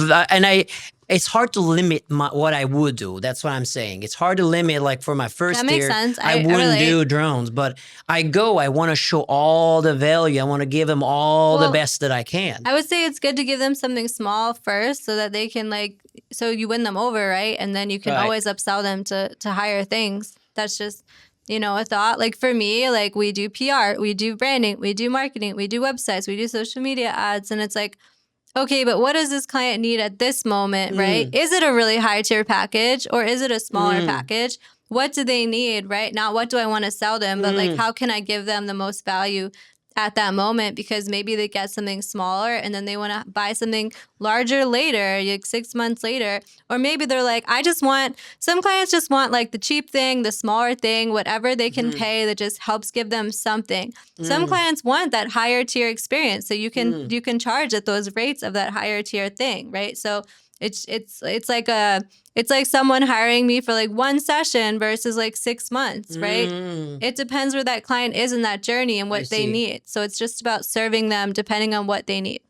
it's hard to limit what I would do. That's what I'm saying. It's hard to limit. Like for my first That makes tier, sense. I I wouldn't relate. do drones, but I want to show all the value. I want to give them all the Well, best that I can. I would say it's good to give them something small first so that they can so you win them over, right? And then you can Right. always upsell them to higher things. That's just, a thought. Like for me, like we do PR, we do branding, we do marketing, we do websites, we do social media ads. And it's like, okay, but what does this client need at this moment, right? Is it a really high tier package or is it a smaller package? What do they need, right? Not what do I want to sell them, but like how can I give them the most value at that moment? Because maybe they get something smaller and then they want to buy something larger later, like 6 months later. Or maybe they're like, some clients just want like the cheap thing, the smaller thing, whatever they can pay that just helps give them something. Some clients want that higher tier experience. So you can charge at those rates of that higher tier thing, right? So it's like someone hiring me for like 1 session versus like 6 months, right? It depends where that client is in that journey and what they see. need. So it's just about serving them depending on what they need.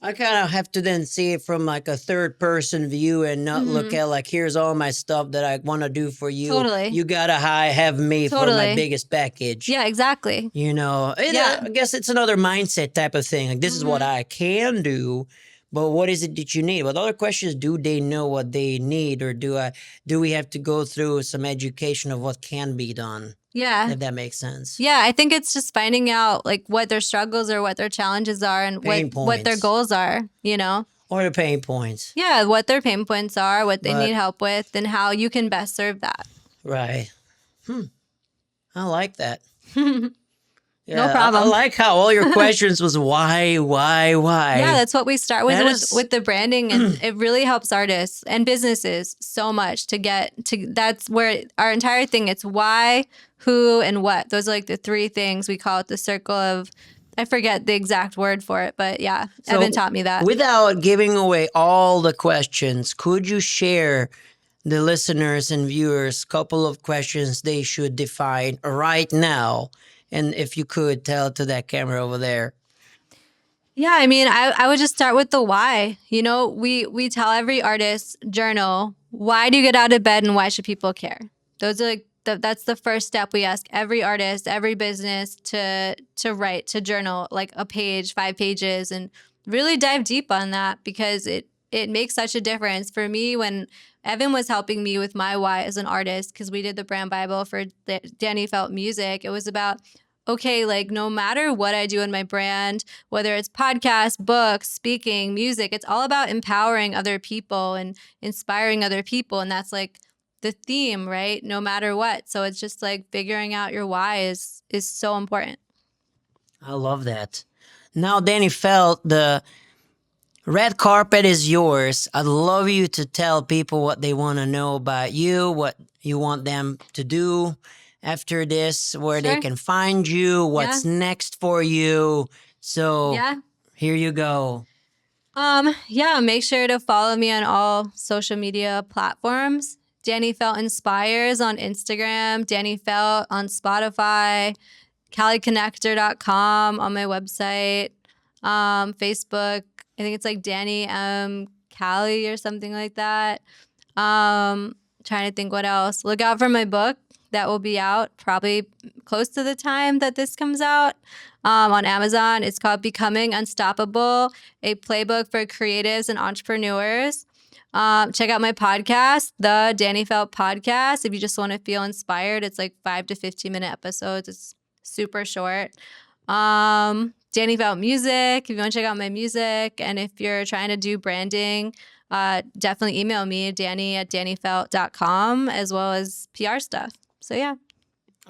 I kind of have to then see it from like a third person view and not look at like, here's all my stuff that I want to do for you. Totally. You got to have me for my Totally. biggest package. Yeah, exactly. You know, Yeah. I guess it's another mindset type of thing. Like, this is what I can do, but what is it that you need? But the other question is, do they know what they need, or do we have to go through some education of what can be done? Yeah. If that makes sense. Yeah, I think it's just finding out like what their struggles or what their challenges are and Pain what their points. goals are, Or the pain points. Yeah, what their pain points are, what they But- need help with, and how you can best serve that. Right. I like that. Yeah, problem. I like how all your questions was why. Yeah, that's what we start with That is- with the branding, and it really helps artists and businesses so much to get to. That's where our entire thing. It's why, who, and what. Those are like the 3 things. We call it the circle of. I forget the exact word for it, but yeah, So, Evan taught me that. Without giving away all the questions, could you share the listeners and viewers a couple of questions they should define right now? And if you could tell to that camera over there. Yeah, I mean, I would just start with the why. We tell every artist journal, why do you get out of bed and why should people care? Those are like that's the first step we ask every artist, every business to write, to journal like a page, 5 pages, and really dive deep on that because it makes such a difference. For me, when Evan was helping me with my why as an artist, because we did the brand Bible for Dani Felt music, it was about, okay, like no matter what I do in my brand, whether it's podcasts, books, speaking, music, it's all about empowering other people and inspiring other people. And that's like the theme, right? No matter what. So it's just like figuring out your why is so important. I love that. Now, Dani Felt, the red carpet is yours. I'd love you to tell people what they want to know about you, what you want them to do after this, where they Sure. can find you, Yeah. what's next for you. So Yeah. here you go. Yeah, make sure to follow me on all social media platforms. Dani Felt Inspires on Instagram, Dani Felt on Spotify, CaliConnector.com on my website, Facebook. I think it's like Dani Cali or something like that. Trying to think what else. Look out for my book that will be out probably close to the time that this comes out on Amazon. It's called Becoming Unstoppable, a playbook for creatives and entrepreneurs. Check out my podcast, the Dani Felt Podcast. If you just want to feel inspired, it's like 5 to 15 minute episodes. It's super short. Dani Felt Music, if you want to check out my music. And if you're trying to do branding, definitely email me, Dani@DaniFelt.com, as well as PR stuff. So yeah.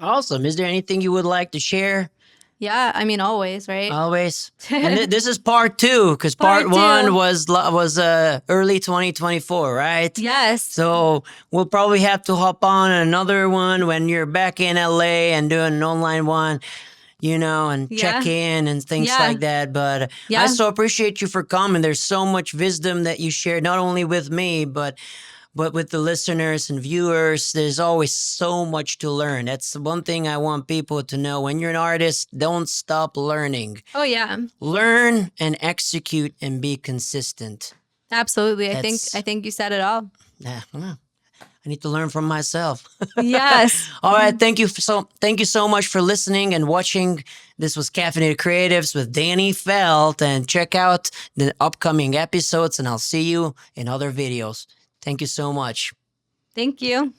Awesome. Is there anything you would like to share? Yeah, I mean, always, right? Always. And this is part 2, because part Part 1 two. was early 2024, right? Yes. So we'll probably have to hop on another one when you're back in LA and doing an online one, and check Yeah. in and things Yeah. like that. But I Yeah. so appreciate you for coming. There's so much wisdom that you shared, not only with me, but with the listeners and viewers. There's always so much to learn. That's the one thing I want people to know. When you're an artist, don't stop learning. Oh yeah. Learn and execute and be consistent. Absolutely. I That's- think you said it all. Yeah, well, I need to learn from myself. Yes. All right. Thank you so much for listening and watching. This was Caffeinated Creatives with Dani Felt, and check out the upcoming episodes, and I'll see you in other videos. Thank you so much. Thank you.